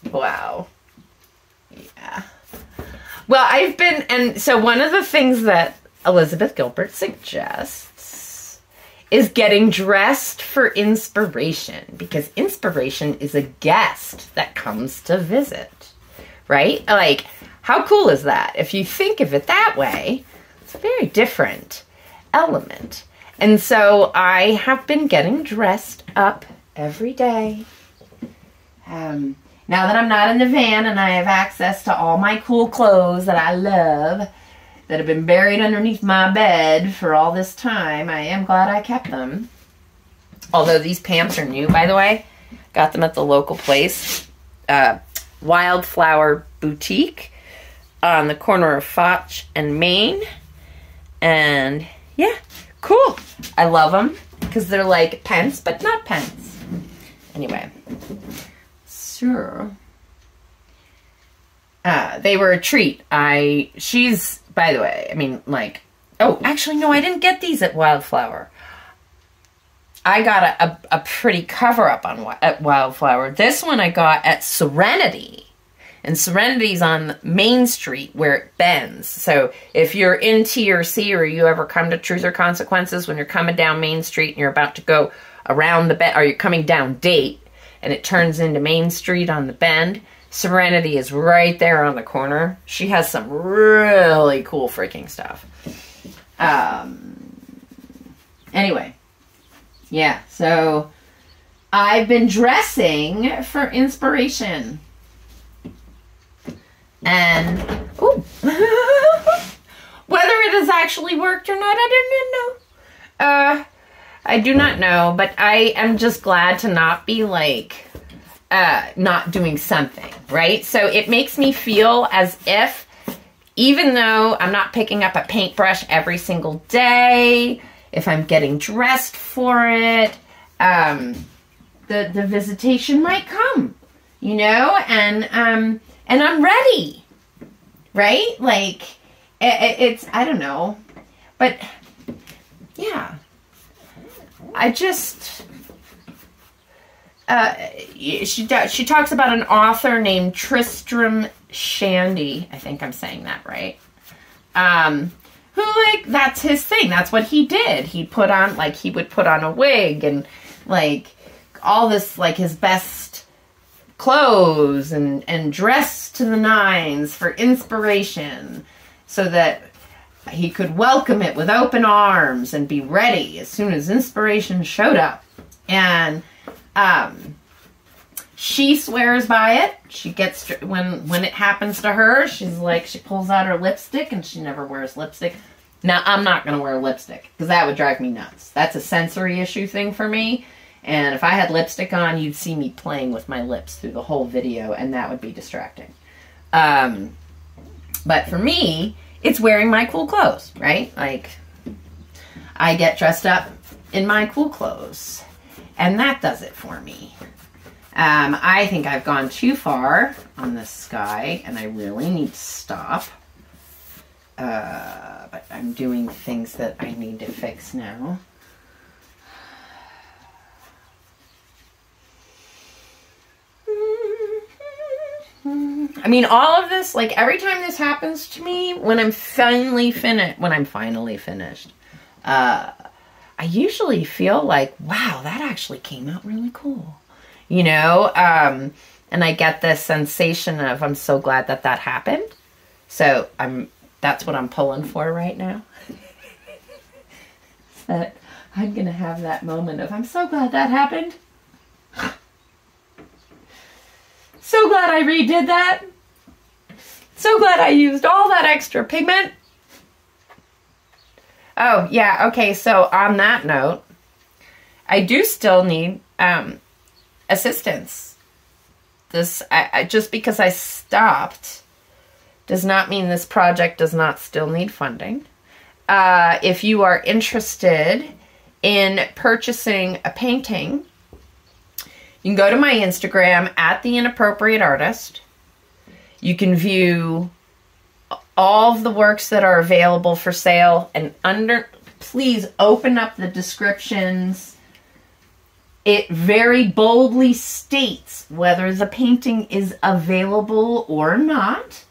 Wow. Yeah. Well, and so one of the things that Elizabeth Gilbert suggests is getting dressed for inspiration, because inspiration is a guest that comes to visit, right? Like, how cool is that? If you think of it that way, it's a very different element. And so I have been getting dressed up every day. Now that I'm not in the van and I have access to all my cool clothes that I love, that have been buried underneath my bed for all this time, I am glad I kept them. Although these pants are new, by the way. Got them at the local place. Wildflower Boutique on the corner of Foch and Main. And yeah, cool. I love them because they're like pants, but not pants. Anyway. Sure. They were a treat. She's, by the way, I mean, like, oh, actually, no, I didn't get these at Wildflower. I got a pretty cover-up at Wildflower. This one I got at Serenity. And Serenity's on Main Street where it bends. So if you're in TRC or you ever come to Truth or Consequences, when you're coming down Main Street and you're about to go around the bend, or you're coming down Date, and it turns into Main Street on the bend, Serenity is right there on the corner. She has some really cool freaking stuff. Anyway. Yeah, so I've been dressing for inspiration. And, ooh. Whether it has actually worked or not, I don't know. I do not know, but I am just glad to not be like, not doing something, right? So it makes me feel as if, even though I'm not picking up a paintbrush every single day, if I'm getting dressed for it, the visitation might come, you know, and I'm ready, right? Like, it's, I don't know, but yeah, I just, she talks about an author named Tristram Shandy. I think I'm saying that right. Who, like, that's his thing. That's what he did. He put on, like, he would put on a wig and, like, all this, like, his best clothes and dress to the nines for inspiration. so that he could welcome it with open arms and be ready as soon as inspiration showed up. And she swears by it. She gets, when it happens to her, she's like, she pulls out her lipstick, and she never wears lipstick. Now, I'm not going to wear lipstick, because that would drive me nuts. That's a sensory issue thing for me. And if I had lipstick on, you'd see me playing with my lips through the whole video, and that would be distracting. But for me, it's wearing my cool clothes, right? Like, I get dressed up in my cool clothes, and that does it for me. I think I've gone too far on this sky, and I really need to stop. But I'm doing things that I need to fix now. I mean, all of this, like, every time this happens to me, when I'm finally finished, I usually feel like, wow, that actually came out really cool. You know, and I get this sensation of, I'm so glad that that happened. So that's what I'm pulling for right now. That I'm going to have that moment of, I'm so glad that happened. So glad I redid that. So glad I used all that extra pigment. Oh, yeah, okay, so on that note, I do still need assistance. Just because I stopped does not mean this project does not still need funding. If you are interested in purchasing a painting, you can go to my Instagram at The Inappropriate Artist. You can view all of the works that are available for sale, and please open up the descriptions. It very boldly states whether the painting is available or not.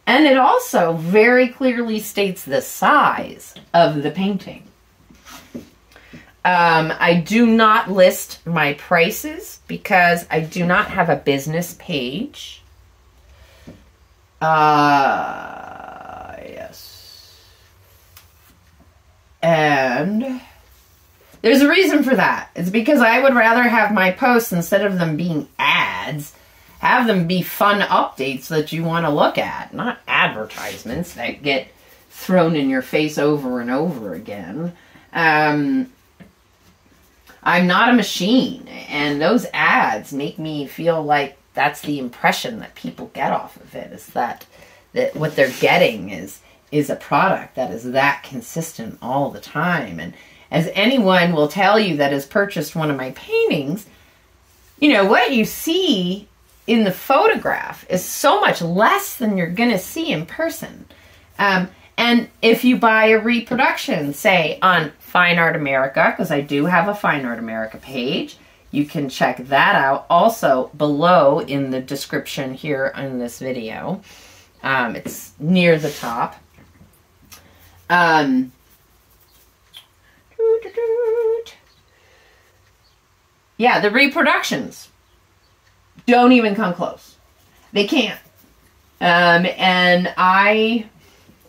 And it also very clearly states the size of the painting. I do not list my prices because I do not have a business page. Yes. And there's a reason for that. It's because I would rather have my posts, instead of them being ads, have them be fun updates that you want to look at, not advertisements that get thrown in your face over and over again. I'm not a machine, and those ads make me feel like that's the impression that people get off of it, is that what they're getting is a product that is that consistent all the time. And as anyone will tell you that has purchased one of my paintings, you know, what you see in the photograph is so much less than you're going to see in person. And if you buy a reproduction, say on Fine Art America, because I do have a Fine Art America page, you can check that out also below in the description here in this video. It's near the top. Yeah, the reproductions don't even come close. They can't. And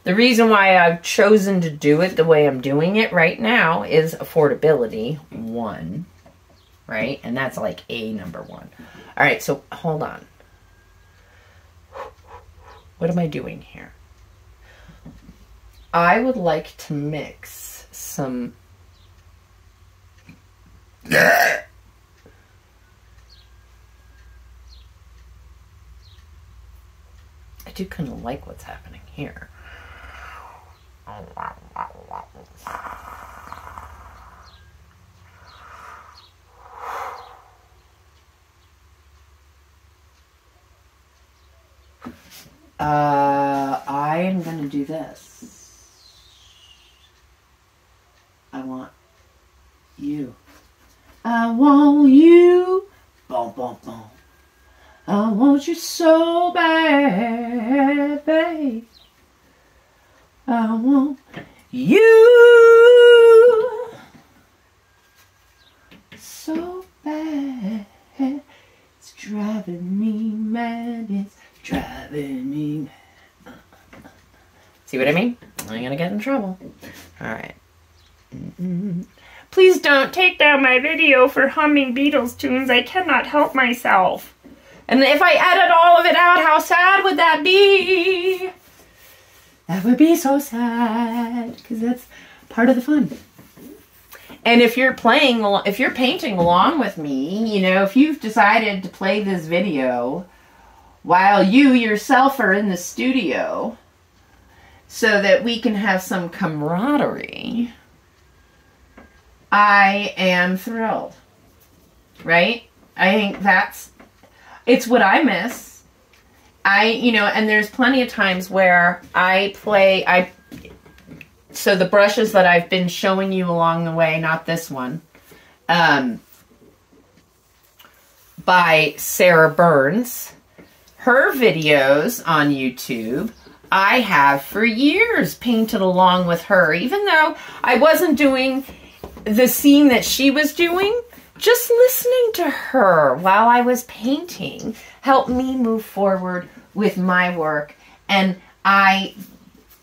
the reason why I've chosen to do it the way I'm doing it right now is affordability, one, right? And that's like number one. All right, so hold on. What am I doing here? I would like to mix some... I do kind of like what's happening here. I am going to do this. I want you. I want you. Boom, boom, boom. I want you so bad, babe. I want you so bad. It's driving me mad. It's driving me mad. See what I mean? I'm gonna get in trouble. All right. Please don't take down my video for humming Beatles tunes. I cannot help myself. And if I edit all of it out, how sad would that be? That would be so sad, because that's part of the fun. And if you're painting along with me, you know, if you've decided to play this video while you yourself are in the studio so that we can have some camaraderie, I am thrilled, right? I think it's what I miss. And there's plenty of times where so the brushes that I've been showing you along the way, not this one, by Sarah Burns, her videos on YouTube, I have for years painted along with her, even though I wasn't doing the scene that she was doing. Just listening to her while I was painting helped me move forward with my work, and I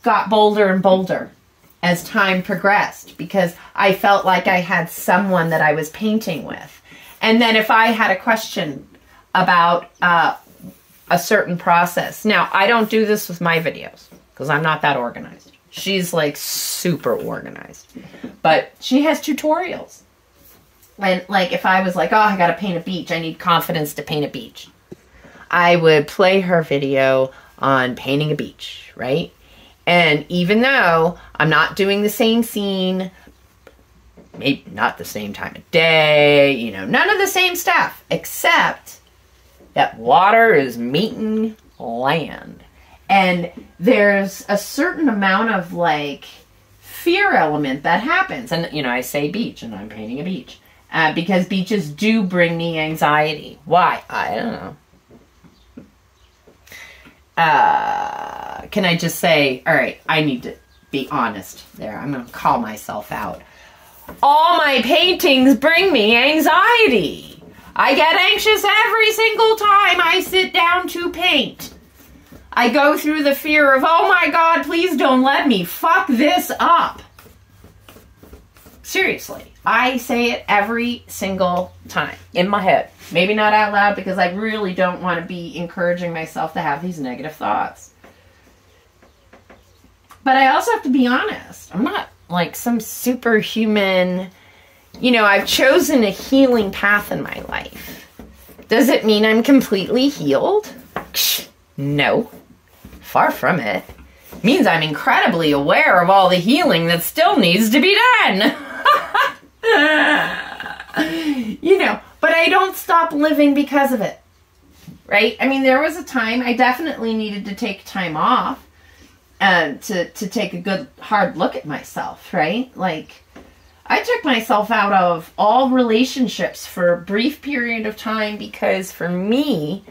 got bolder and bolder as time progressed because I felt like I had someone that I was painting with. And then if I had a question about a certain process, now I don't do this with my videos because I'm not that organized. She's like super organized, but she has tutorials. And like if I was like, oh, I gotta paint a beach, I need confidence to paint a beach, I would play her video on painting a beach, right? And even though I'm not doing the same scene, maybe not the same time of day, you know, none of the same stuff, except that water is meeting land. And there's a certain amount of like fear element that happens. And, you know, I say beach and I'm painting a beach. Because beaches do bring me anxiety. Why? I don't know. Can I just say, all right, I need to be honest there. I'm going to call myself out. All my paintings bring me anxiety. I get anxious every single time I sit down to paint. I go through the fear of, oh my God, please don't let me fuck this up. Seriously. I say it every single time in my head. Maybe not out loud because I really don't want to be encouraging myself to have these negative thoughts. But I also have to be honest. I'm not like some superhuman, you know, I've chosen a healing path in my life. Does it mean I'm completely healed? No. Far from it. It means I'm incredibly aware of all the healing that still needs to be done. You know, but I don't stop living because of it, right? I mean, there was a time I definitely needed to take time off to take a good hard look at myself, right? Like, I took myself out of all relationships for a brief period of time because for me,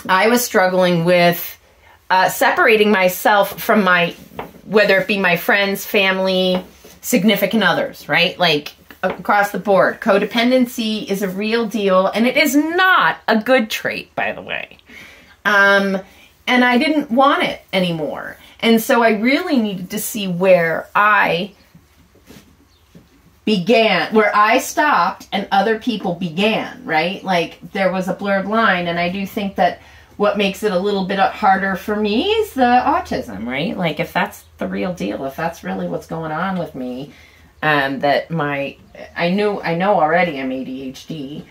I was struggling with separating myself from whether it be my friends, family, significant others, right? Like across the board, codependency is a real deal, and it is not a good trait, by the way. And I didn't want it anymore. And so I really needed to see where I stopped and other people began, right? Like there was a blurred line, and I do think that what makes it a little bit harder for me is the autism, right? Like if that's the real deal, if that's really what's going on with me, that I know already I'm ADHD.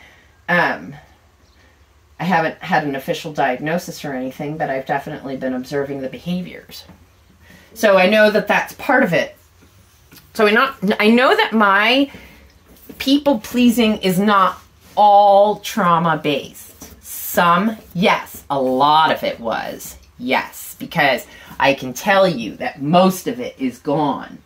I haven't had an official diagnosis or anything, but I've definitely been observing the behaviors. So I know that that's part of it. So I know that my people pleasing is not all trauma based. Some, yes. A lot of it was, yes. Because I can tell you that most of it is gone.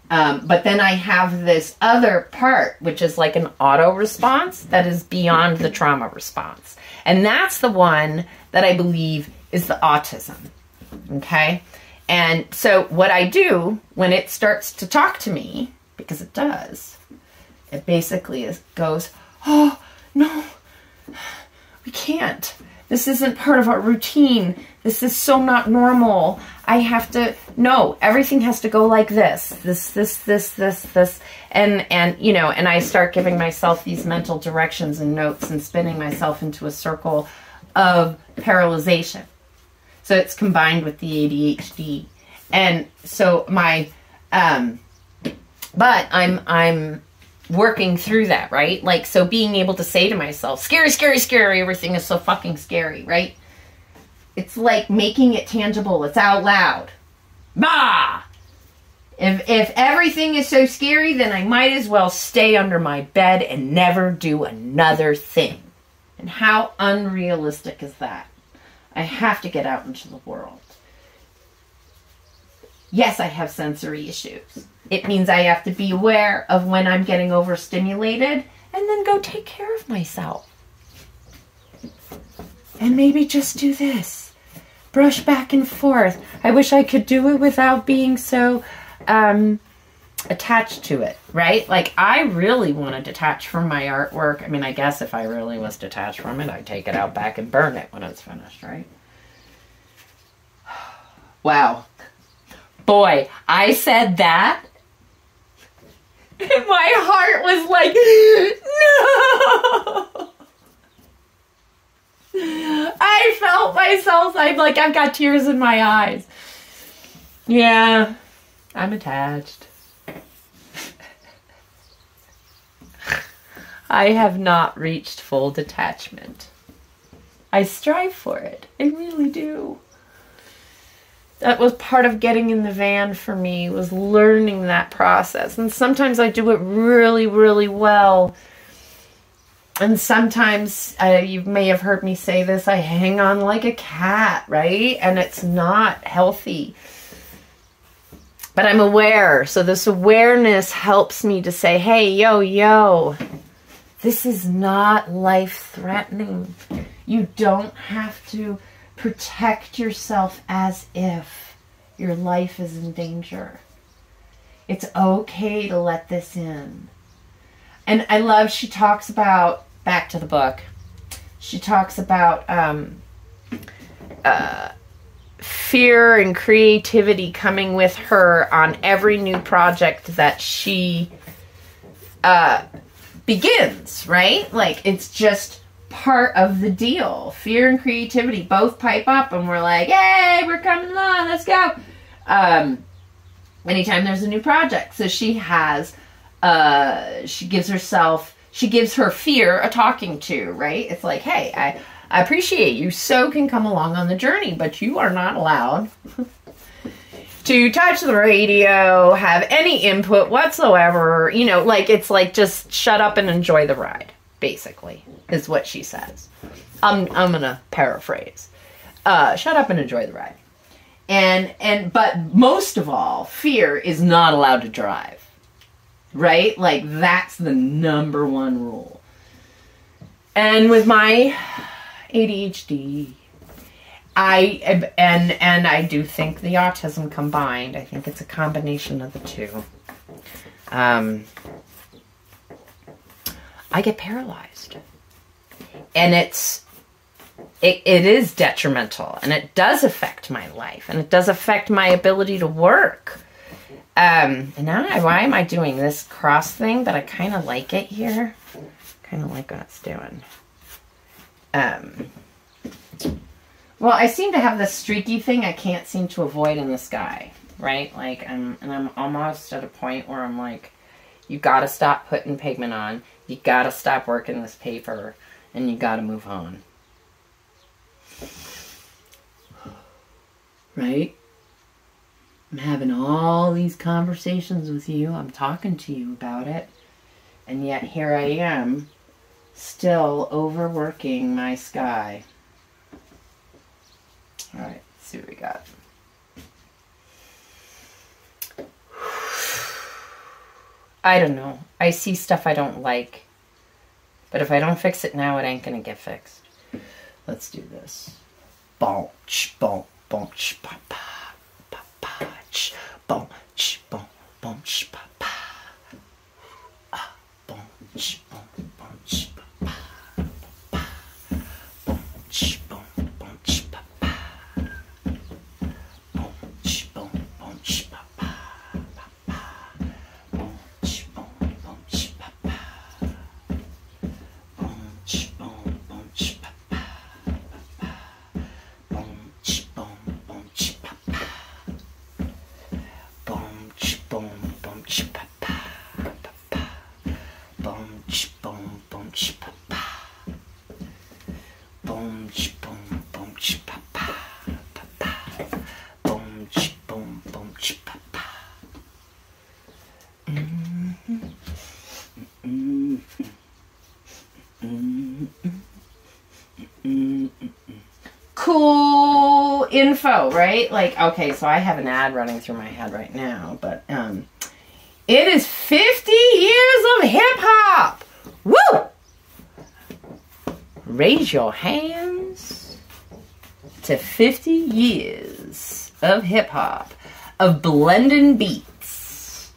But then I have this other part, which is like an auto response that is beyond the trauma response. And that's the one that I believe is the autism. Okay? And so what I do when it starts to talk to me, because it does, it basically goes, oh, no, we can't. This isn't part of our routine. This is so not normal. I have to, no, everything has to go like this, and you know, and I start giving myself these mental directions and notes and spinning myself into a circle of paralyzation. So it's combined with the ADHD. And so my, but I'm working through that, right? Like, so being able to say to myself, scary, scary, scary, everything is so fucking scary, right? It's like making it tangible. It's out loud. Bah! If everything is so scary, then I might as well stay under my bed and never do another thing. And how unrealistic is that? I have to get out into the world. Yes, I have sensory issues. It means I have to be aware of when I'm getting overstimulated and then go take care of myself. And maybe just do this. Brush back and forth. I wish I could do it without being so attached to it, right? Like, I really want to detach from my artwork. I mean, I guess if I really was detached from it, I'd take it out back and burn it when it's finished, right? Wow. Boy, I said that, and my heart was like, no! I felt myself, I've got tears in my eyes. Yeah, I'm attached. I have not reached full detachment. I strive for it. I really do. That was part of getting in the van for me, was learning that process. And sometimes I do it really, really well. And sometimes, you may have heard me say this, I hang on like a cat, right? And it's not healthy. But I'm aware. So this awareness helps me to say, hey, yo, this is not life-threatening. You don't have to protect yourself as if your life is in danger. It's okay to let this in. And I love, she talks about, back to the book, she talks about fear and creativity coming with her on every new project that she begins, right? Like, it's just part of the deal. Fear and creativity both pipe up and we're like, hey, we're coming along, let's go. Anytime there's a new project. So she has, she gives her fear a talking to, right? It's like, hey, I appreciate you so can come along on the journey, but you are not allowed to touch the radio, have any input whatsoever. You know, like, it's like, just shut up and enjoy the ride, basically, is what she says. I'm gonna paraphrase. Shut up and enjoy the ride. But most of all, fear is not allowed to drive. Right? Like, that's the number one rule. And with my ADHD, I do think the autism combined, I think it's a combination of the two. I get paralyzed. And it is detrimental, and it does affect my life, and it does affect my ability to work. And now, why am I doing this cross thing? But I kind of like it here. Kind of like what it's doing. Well, I seem to have this streaky thing I can't seem to avoid in the sky, right? Like, I'm almost at a point where I'm like, you gotta stop putting pigment on. You gotta stop working this paper, and you gotta move on. Right? I'm having all these conversations with you. I'm talking to you about it. And yet here I am, still overworking my sky. Alright, let's see what we got. I don't know. I see stuff I don't like. But if I don't fix it now, it ain't gonna get fixed. Let's do this. Bonch, bonch, bonch, papa, papa, bonch, bonch, bonch, papa. Bonch, bonch, bonch, papa, papa. Bonch, bonch, bonch, papa. Bonch, cool info, right? Like, okay, so I have an ad running through my head right now, but it is 50 years of hip-hop. Woo! Raise your hands to 50 years of hip-hop, of blending beats.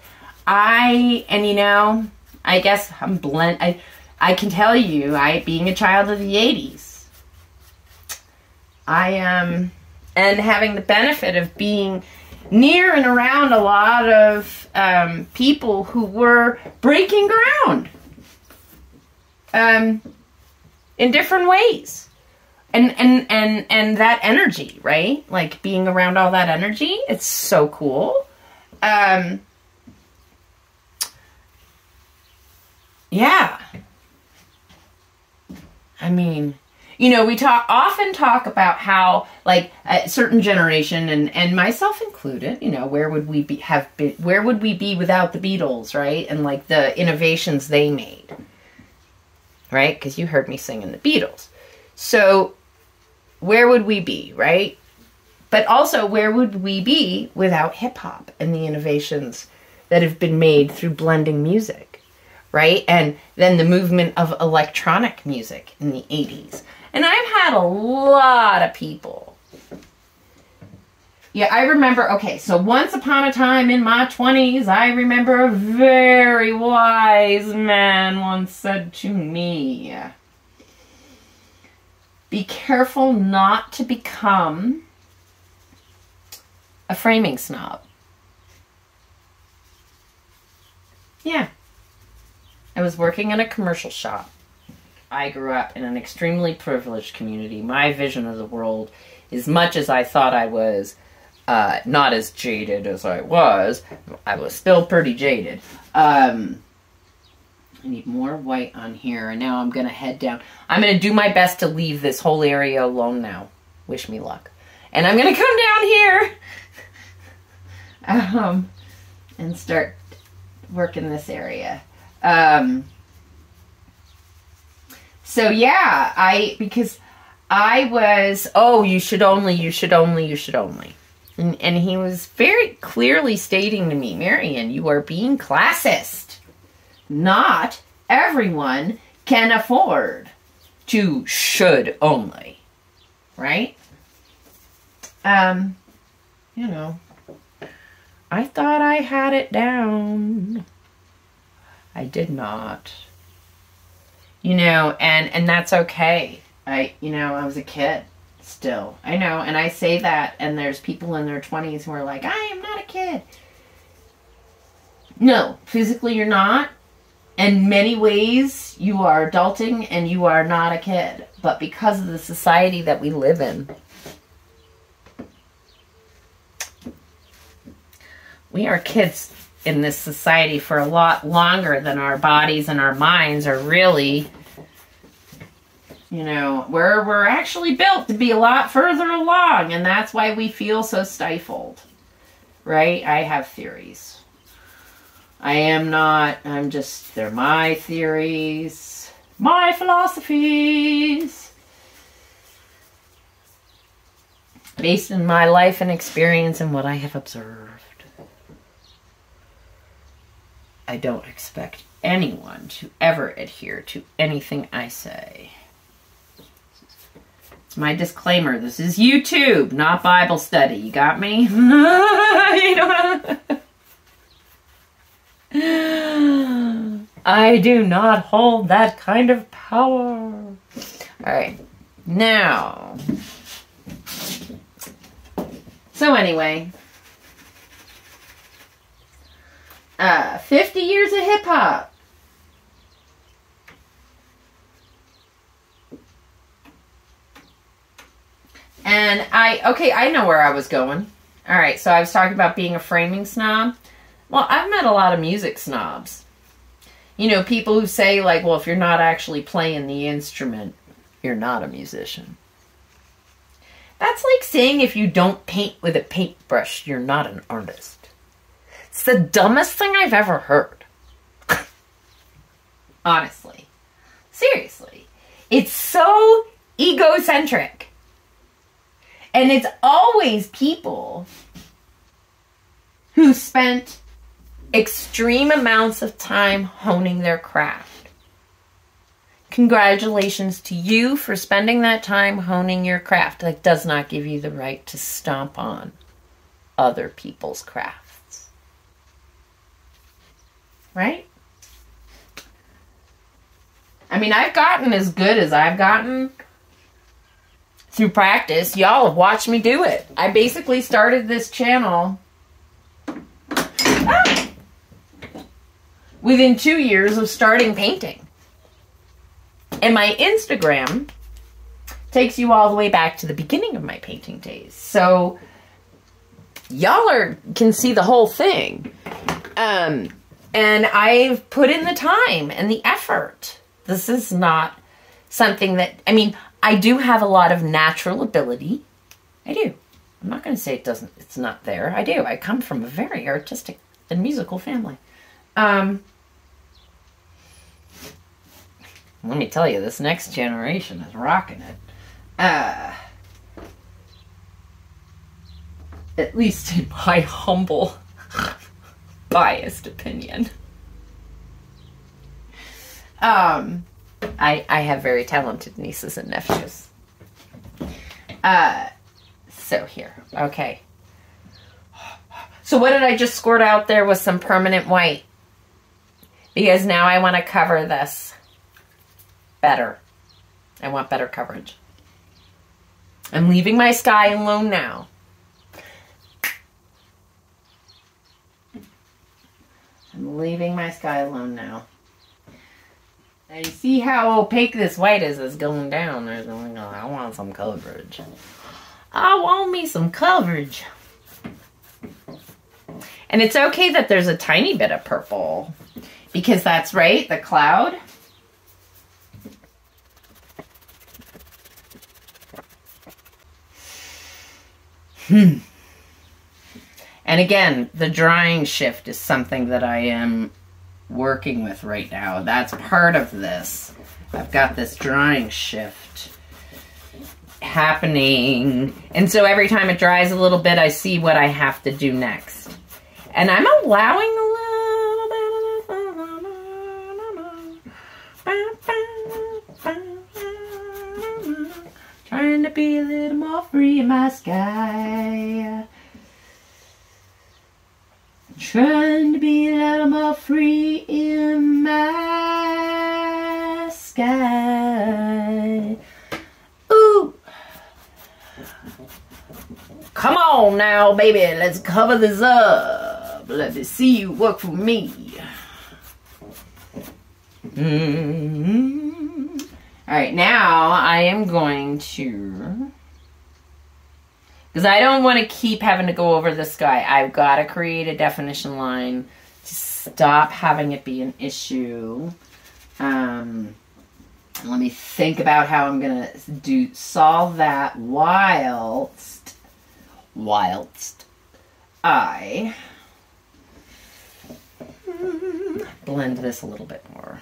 I guess I can tell you, being a child of the 80s, and having the benefit of being near and around a lot of people who were breaking ground in different ways. And that energy, right? Like being around all that energy, it's so cool. Yeah. I mean, we often talk about how, like, a certain generation, and myself included, where would we be without the Beatles, right? And like the innovations they made, right? Because you heard me singing the Beatles. So where would we be, right? But also, where would we be without hip hop and the innovations that have been made through blending music, right? And then the movement of electronic music in the 80s. And I've had a lot of people. Yeah, I remember, okay, so once upon a time in my 20s, I remember a very wise man once said to me, be careful not to become a framing snob. Yeah. I was working in a commercial shop. I grew up in an extremely privileged community. My vision of the world, as much as I thought I was not as jaded as I was still pretty jaded. I need more white on here, and now I'm going to head down. I'm going to do my best to leave this whole area alone now. Wish me luck. And I'm going to come down here and start working this area. So yeah, because I was, you should only. And he was very clearly stating to me, Marian, you are being classist. Not everyone can afford to should only. Right? I thought I had it down. I did not. And that's okay. I was a kid still. I know, and I say that, and there's people in their 20s who are like, I am not a kid. No, physically you're not. In many ways, you are adulting and you are not a kid. But because of the society that we live in, we are kids in this society for a lot longer than our bodies and our minds are really, we're actually built to be a lot further along, and that's why we feel so stifled, right? I have theories. they're my theories, my philosophies, based in my life and experience and what I have observed. I don't expect anyone to ever adhere to anything I say. It's my disclaimer. This is YouTube, not Bible study. You got me? I do not hold that kind of power. All right. Now. So anyway. 50 years of hip-hop. And I know where I was going. All right, so I was talking about being a framing snob. Well, I've met a lot of music snobs. People who say, like, well, if you're not actually playing the instrument, you're not a musician. That's like saying if you don't paint with a paintbrush, you're not an artist. It's the dumbest thing I've ever heard. Honestly. Seriously. It's so egocentric. And it's always people who spent extreme amounts of time honing their craft. Congratulations to you for spending that time honing your craft. That does not give you the right to stomp on other people's crafts. Right? I mean, I've gotten as good as I've gotten through practice. Y'all have watched me do it. I basically started this channel within 2 years of starting painting. And my Instagram takes you all the way back to the beginning of my painting days. So y'all can see the whole thing. And I've put in the time and the effort. This is not something that, I mean, I do have a lot of natural ability. I do. I'm not going to say it's not there. I do. I come from a very artistic and musical family. Let me tell you, this next generation is rocking it. At least in my humble, biased opinion. I have very talented nieces and nephews. So here, okay. So what did I just squirt out there with some permanent white? Because now I want to cover this better. I want better coverage. I'm leaving my sky alone now. I'm leaving my sky alone now. Now you see how opaque this white is going down. There's going, I want some coverage. I want me some coverage. And it's okay that there's a tiny bit of purple. Because that's right, the cloud. And again, the drying shift is something that I am working with right now. That's part of this. I've got this drying shift happening. And so every time it dries a little bit, I see what I have to do next. And I'm allowing a little bit of trying to be a little more free in my sky. Trying to be a little more free in my sky. Ooh. Come on now, baby. Let's cover this up. Let me see you work for me. Alright, now I am going to... Because I don't want to keep having to go over the sky. I've got to create a definition line to stop having it be an issue. Let me think about how I'm going to solve that whilst I blend this a little bit more.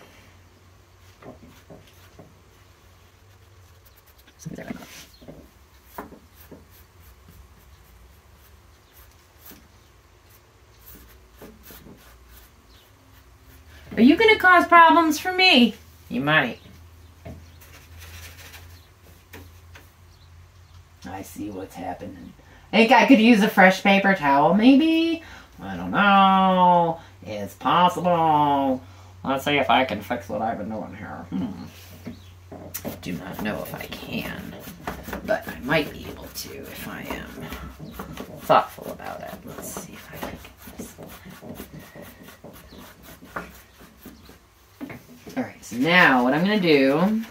Are you going to cause problems for me? You might. I see what's happening. I think I could use a fresh paper towel, maybe? I don't know. It's possible. Let's see if I can fix what I've been doing here. I do not know if I can, but I might be able to if I am thoughtful about it. Let's see if I can get this. Alright, so now what I'm going to do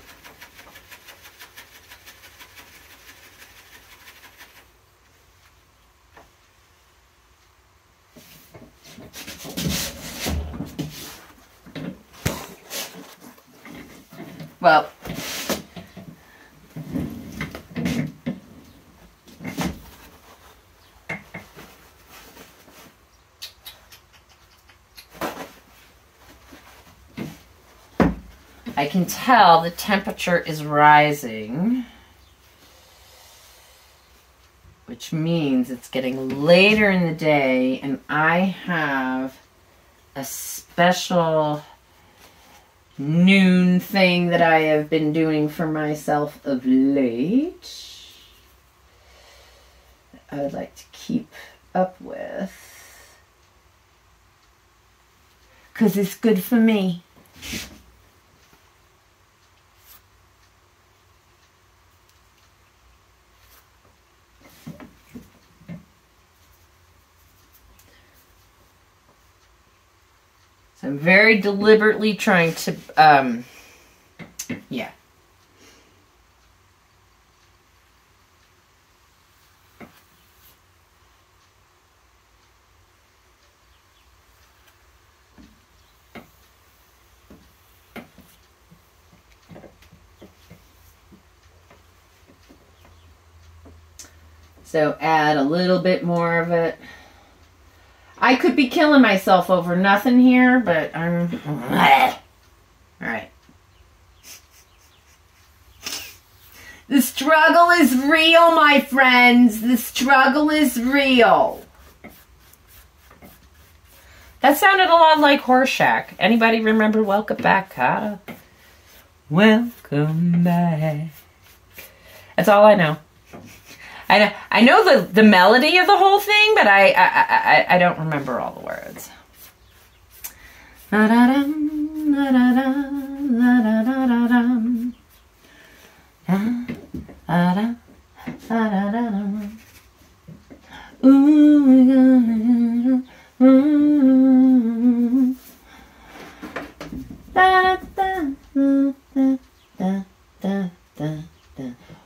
well, I can tell the temperature is rising. which means it's getting later in the day, and I have a special noon thing that I have been doing for myself of late. I would like to keep up with, because it's good for me. So I'm very deliberately trying to, yeah. So add a little bit more of it. I could be killing myself over nothing here, but I'm... Alright. The struggle is real, my friends. The struggle is real. That sounded a lot like Horseshack. Anybody remember Welcome Back, Carter? Welcome back. That's all I know. I know the melody of the whole thing, but I don't remember all the words.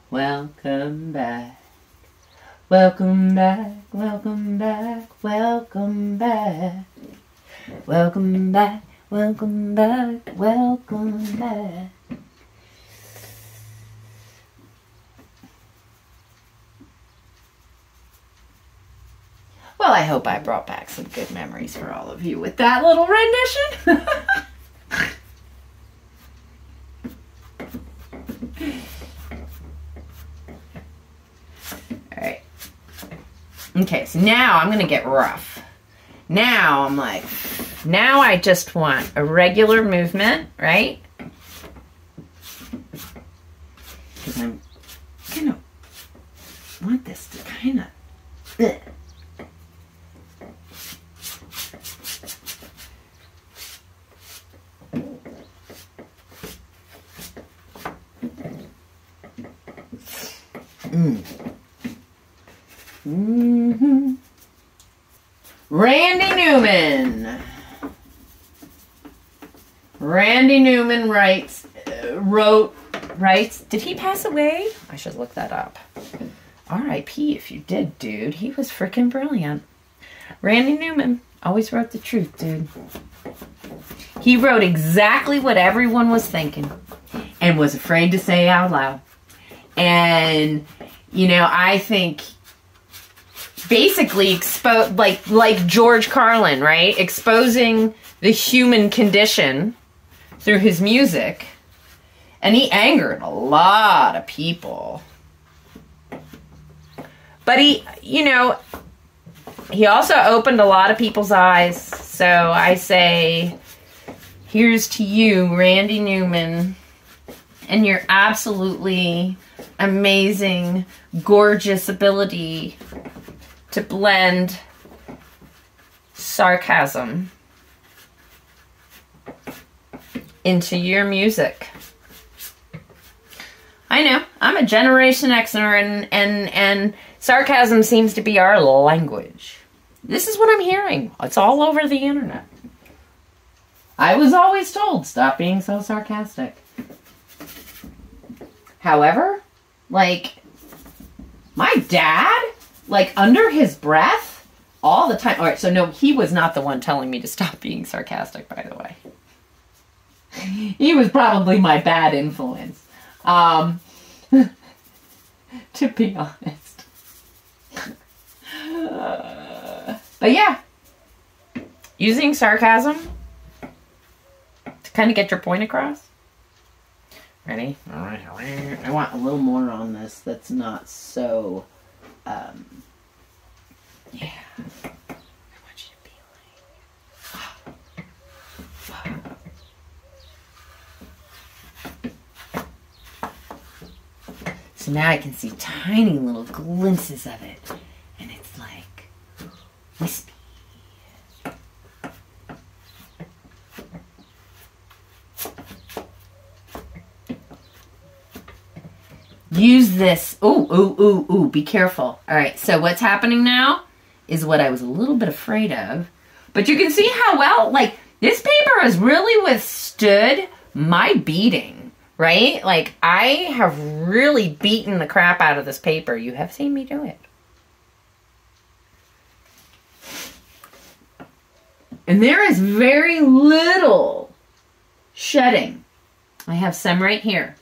Welcome back. Welcome back, welcome back, welcome back. Welcome back, welcome back, welcome back. Well, I hope I brought back some good memories for all of you with that little rendition. Alright. Okay, so now I'm going to get rough. Now I'm like, now I just want a regular movement, right? Because I'm going to want this to kind of... Randy Newman. Randy Newman writes. Did he pass away? I should look that up. R.I.P. if you did, dude. He was freaking brilliant. Randy Newman always wrote the truth, dude. He wrote exactly what everyone was thinking and was afraid to say out loud. And, you know, I think basically like George Carlin, right? Exposing the human condition through his music. And he angered a lot of people. But he, you know, he also opened a lot of people's eyes. So I say, here's to you, Randy Newman, and your absolutely amazing, gorgeous ability to blend sarcasm into your music. I know, I'm a Generation Xer, and sarcasm seems to be our language. This is what I'm hearing. It's all over the internet. I was always told, stop being so sarcastic. However, like, my dad, like, under his breath, all the time. All right, so no, he was not the one telling me to stop being sarcastic, by the way. He was probably my bad influence. To be honest. But yeah, using sarcasm to kind of get your point across. Ready? All right. I want a little more on this that's not so Yeah. I want you to be like... So now I can see tiny little glimpses of it. And it's like wispy. Use this. Ooh, ooh, ooh, ooh. Be careful. All right. So what's happening now is what I was a little bit afraid of. But you can see how well, like, this paper has really withstood my beating, right? Like, I have really beaten the crap out of this paper. You have seen me do it. And there is very little shedding. I have some right here.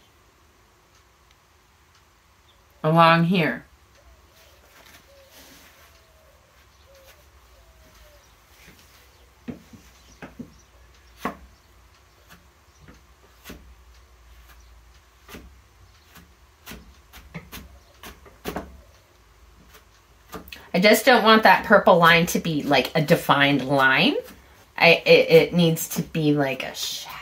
Along here. I just don't want that purple line to be like a defined line. It needs to be like a shadow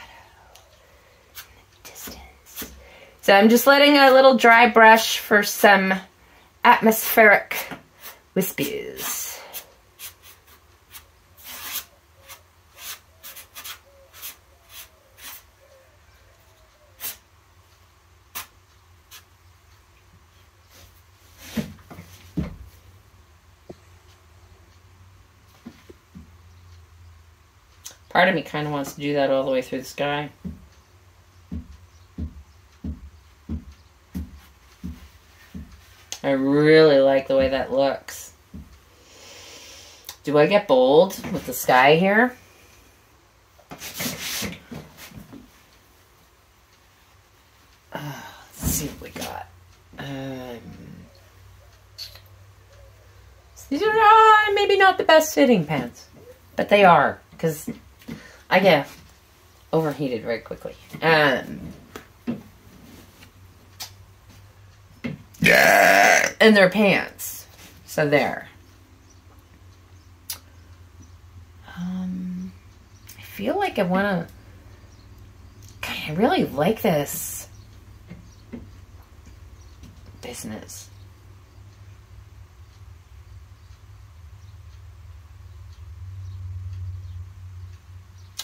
in the distance. So I'm just letting a little dry brush for some atmospheric wispies. Part of me kind of wants to do that all the way through the sky. I really like the way that looks. Do I get bold with the sky here? Let's see what we got. These are maybe not the best fitting pants, but they are, because I get overheated very quickly. And they're pants. So there. I feel like I want to... I really like this business.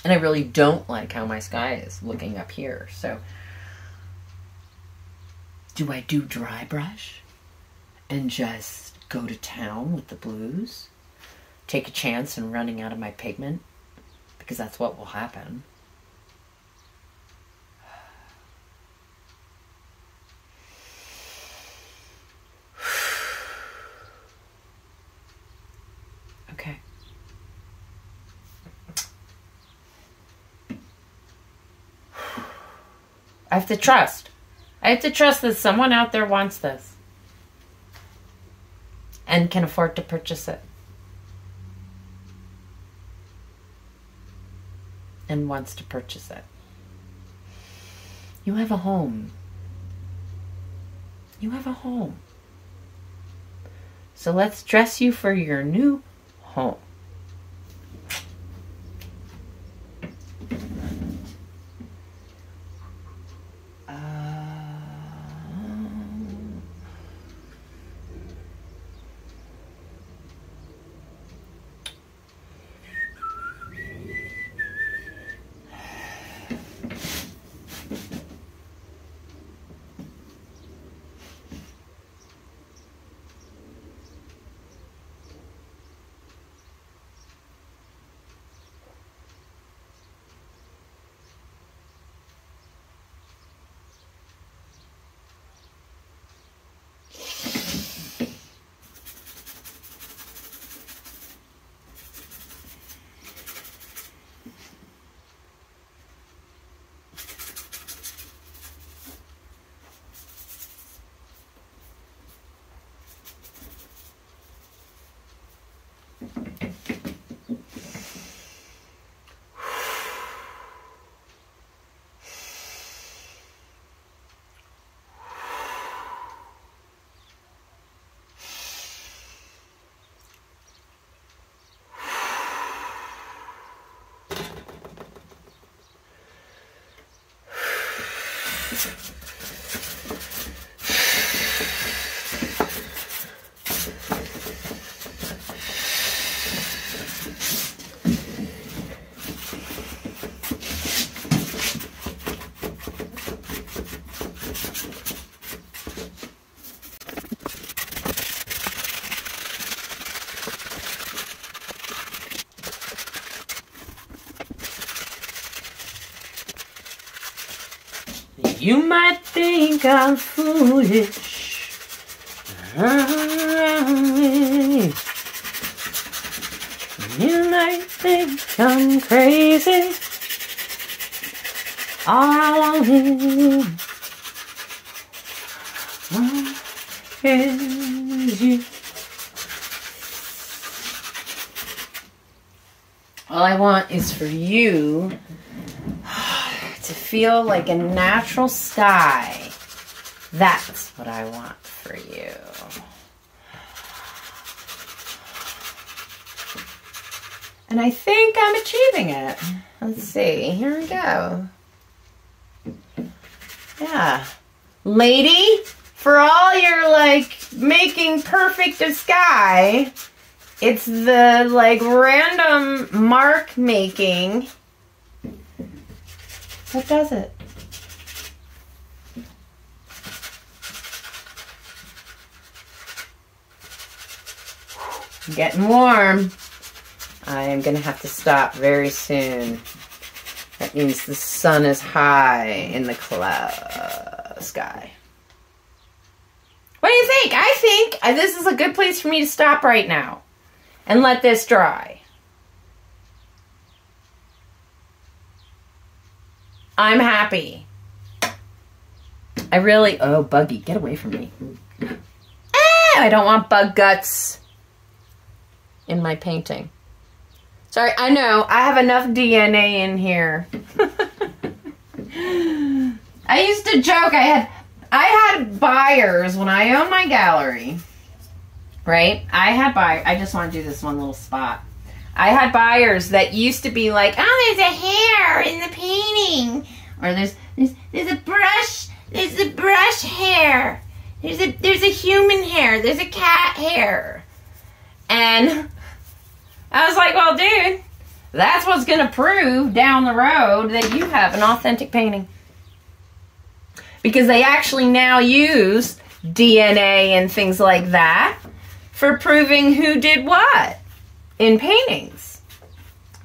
And I really don't like how my sky is looking up here. So, do I do dry brush and just go to town with the blues? Take a chance in running out of my pigment? Because that's what will happen. Okay. I have to trust. I have to trust that someone out there wants this. And can afford to purchase it. And wants to purchase it. You have a home. You have a home. So let's dress you for your new home. You might think I'm foolish. You might think I'm crazy. All I want is you. All I want is for you to feel like a natural sky. That's what I want for you. And I think I'm achieving it. Let's see. Here we go. Yeah. Lady, for all your like making perfect of sky, it's the like random mark making that does it. Getting warm. I am going to have to stop very soon. That means the sun is high in the sky. What do you think? I think this is a good place for me to stop right now and let this dry. I'm happy. I really... Oh, Buggy, get away from me. I don't want bug guts in my painting. Sorry, I know. I have enough DNA in here. I used to joke. I had buyers when I owned my gallery. Right? I had buyers. I just want to do this one little spot. I had buyers that used to be like, oh, there's a hair in the painting. Or there's a brush. There's a brush hair. There's a human hair. There's a cat hair. And I was like, well, dude, that's what's going to prove down the road that you have an authentic painting. Because they actually now use DNA and things like that for proving who did what in paintings.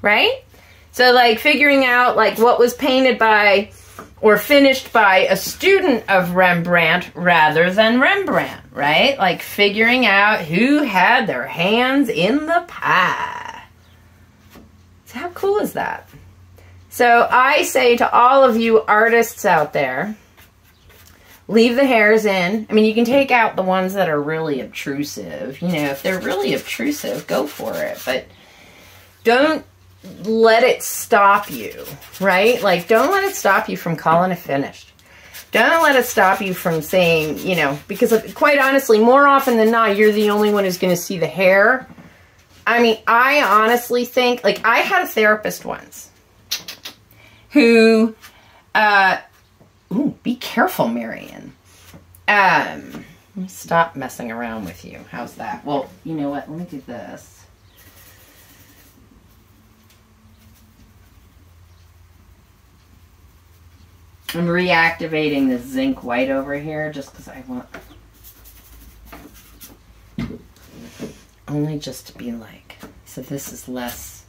Right? So, like, figuring out, like, what was painted by or finished by a student of Rembrandt rather than Rembrandt, right? Like, figuring out who had their hands in the pie. So how cool is that? So I say to all of you artists out there, leave the hairs in. I mean, you can take out the ones that are really obtrusive. You know, if they're really obtrusive, go for it. But don't let it stop you, right? Like, don't let it stop you from calling it finished. Don't let it stop you from saying, you know, because quite honestly, more often than not, you're the only one who's going to see the hair. I mean, I honestly think, like, I had a therapist once who, ooh, be careful, Marion. Let me stop messing around with you. How's that? Well, you know what? Let me do this. I'm reactivating the zinc white over here just because I want... Only just to be like... So this is less...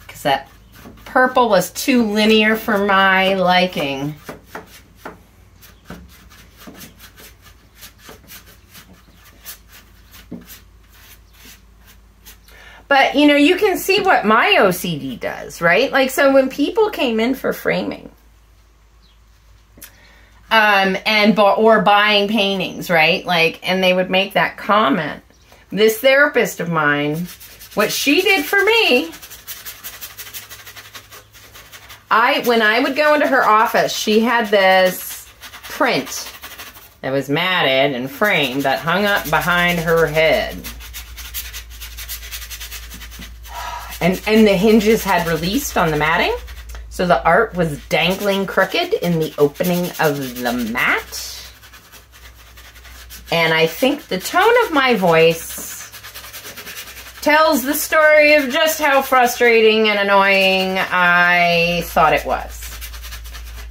Because that purple was too linear for my liking. But, you know, you can see what my OCD does, right? Like, so when people came in for framing, or buying paintings, right? Like, and they would make that comment. This therapist of mine, what she did for me, when I would go into her office, she had this print that was matted and framed that hung up behind her head. And the hinges had released on the matting, so the art was dangling crooked in the opening of the mat. And I think the tone of my voice tells the story of just how frustrating and annoying I thought it was.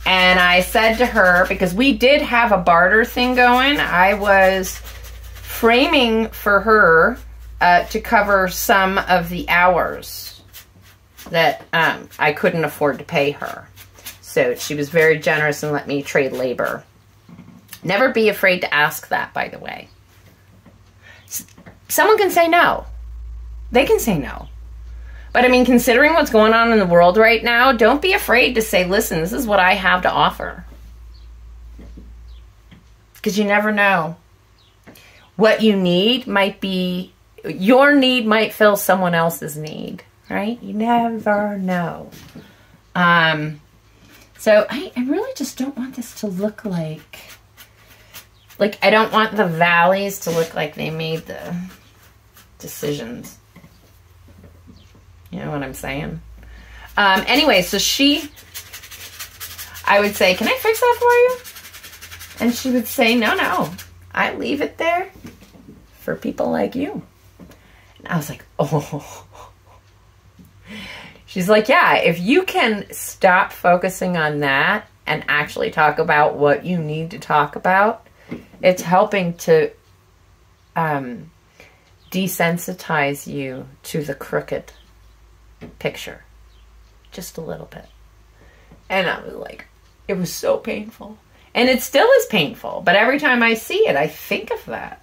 And I said to her, because we did have a barter thing going, I was framing for her to cover some of the hours that I couldn't afford to pay her. So she was very generous and let me trade labor. Never be afraid to ask that, by the way. Someone can say no. They can say no. But I mean, considering what's going on in the world right now, don't be afraid to say, listen, this is what I have to offer. Because you never know. What you need might be, your need might fill someone else's need, right? You never know. So I really just don't want this to look like I don't want the valleys to look like they made the decisions. You know what I'm saying? Anyway, so I would say, can I fix that for you? And she would say, no, I leave it there for people like you. And I was like, oh. She's like, yeah, if you can stop focusing on that and actually talk about what you need to talk about, it's helping to desensitize you to the crooked picture. Just a little bit. And I was like, it was so painful. And it still is painful. But every time I see it, I think of that.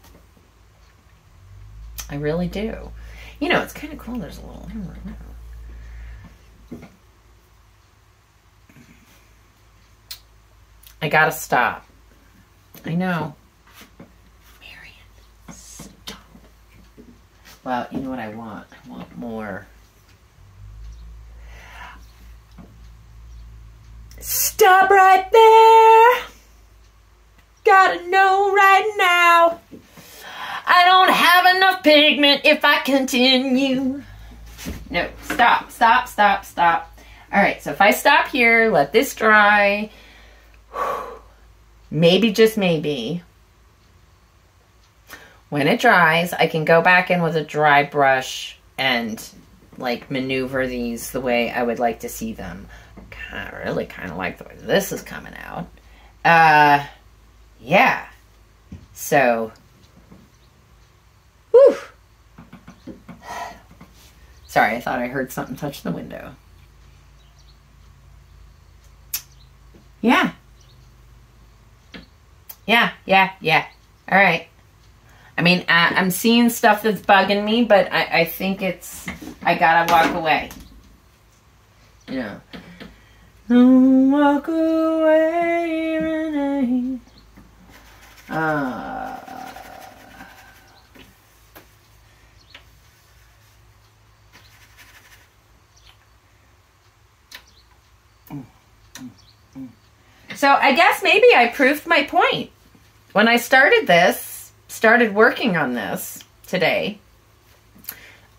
I really do. You know, it's kind of cool. There's a little... I gotta stop. I know. Marion, stop. Well, you know what I want? I want more. Stop right there. Gotta know right now. I don't have enough pigment if I continue. No, stop. All right, so if I stop here, let this dry. Maybe, just maybe, when it dries, I can go back in with a dry brush and like maneuver these the way I would like to see them. Really kind of like the way this is coming out. Yeah. So, whew. Sorry, I thought I heard something touch the window. Yeah. Yeah. All right. I mean, I'm seeing stuff that's bugging me, but I think I gotta walk away. You know. Don't walk away, Renee. So I guess maybe I proved my point. When I started working on this today.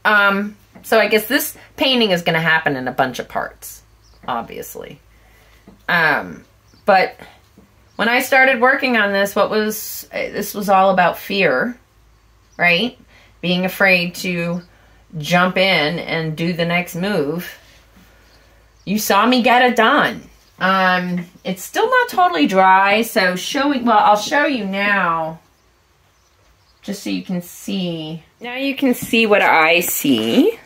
So I guess this painting is going to happen in a bunch of parts, obviously. But when I started working on this, this was all about fear, right? Being afraid to jump in and do the next move. You saw me get it done. It's still not totally dry, so I'll show you now, just so you can see. Now you can see what I see.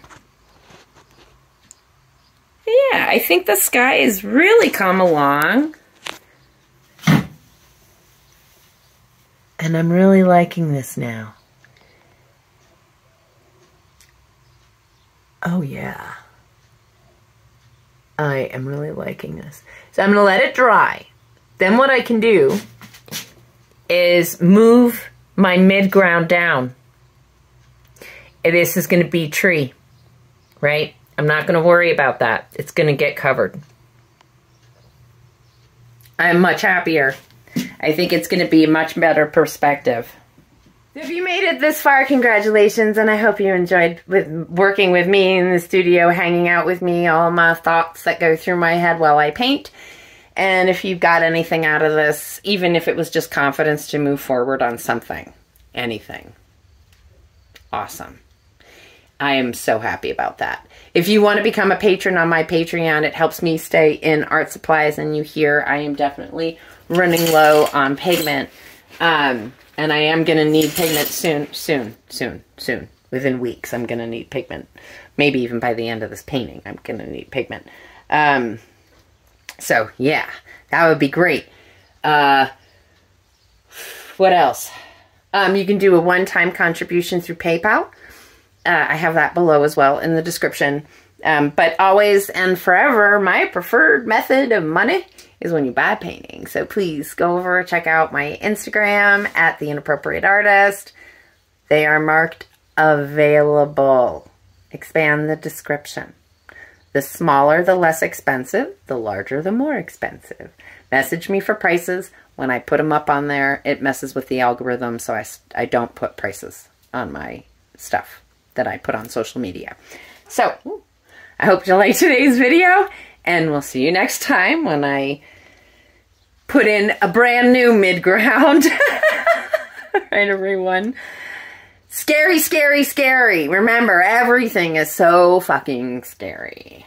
Yeah, I think the sky has really come along. And I'm really liking this now. Oh yeah. I am really liking this. So I'm going to let it dry. Then what I can do is move my mid-ground down. And this is going to be tree, right? I'm not going to worry about that. It's going to get covered. I'm much happier. I think it's going to be a much better perspective. If you made it this far, congratulations, and I hope you enjoyed working with me in the studio, hanging out with me, all my thoughts that go through my head while I paint. And if you got anything out of this, even if it was just confidence to move forward on something, anything, awesome. I am so happy about that. If you want to become a patron on my Patreon, it helps me stay in art supplies, and you hear I am definitely running low on pigment. And I am going to need pigment soon. Within weeks, I'm going to need pigment. Maybe even by the end of this painting, I'm going to need pigment. So, yeah, that would be great. What else? You can do a one-time contribution through PayPal. I have that below as well in the description. But always and forever, my preferred method of money is when you buy paintings. So please go over, check out my Instagram at The Inappropriate Artist. They are marked available. Expand the description. The smaller, the less expensive. The larger, the more expensive. Message me for prices. When I put them up on there, it messes with the algorithm, so I don't put prices on my stuff that I put on social media. So, I hope you liked today's video, and we'll see you next time when I put in a brand new mid-ground. Right, everyone? Scary, scary, scary. Remember, everything is so fucking scary.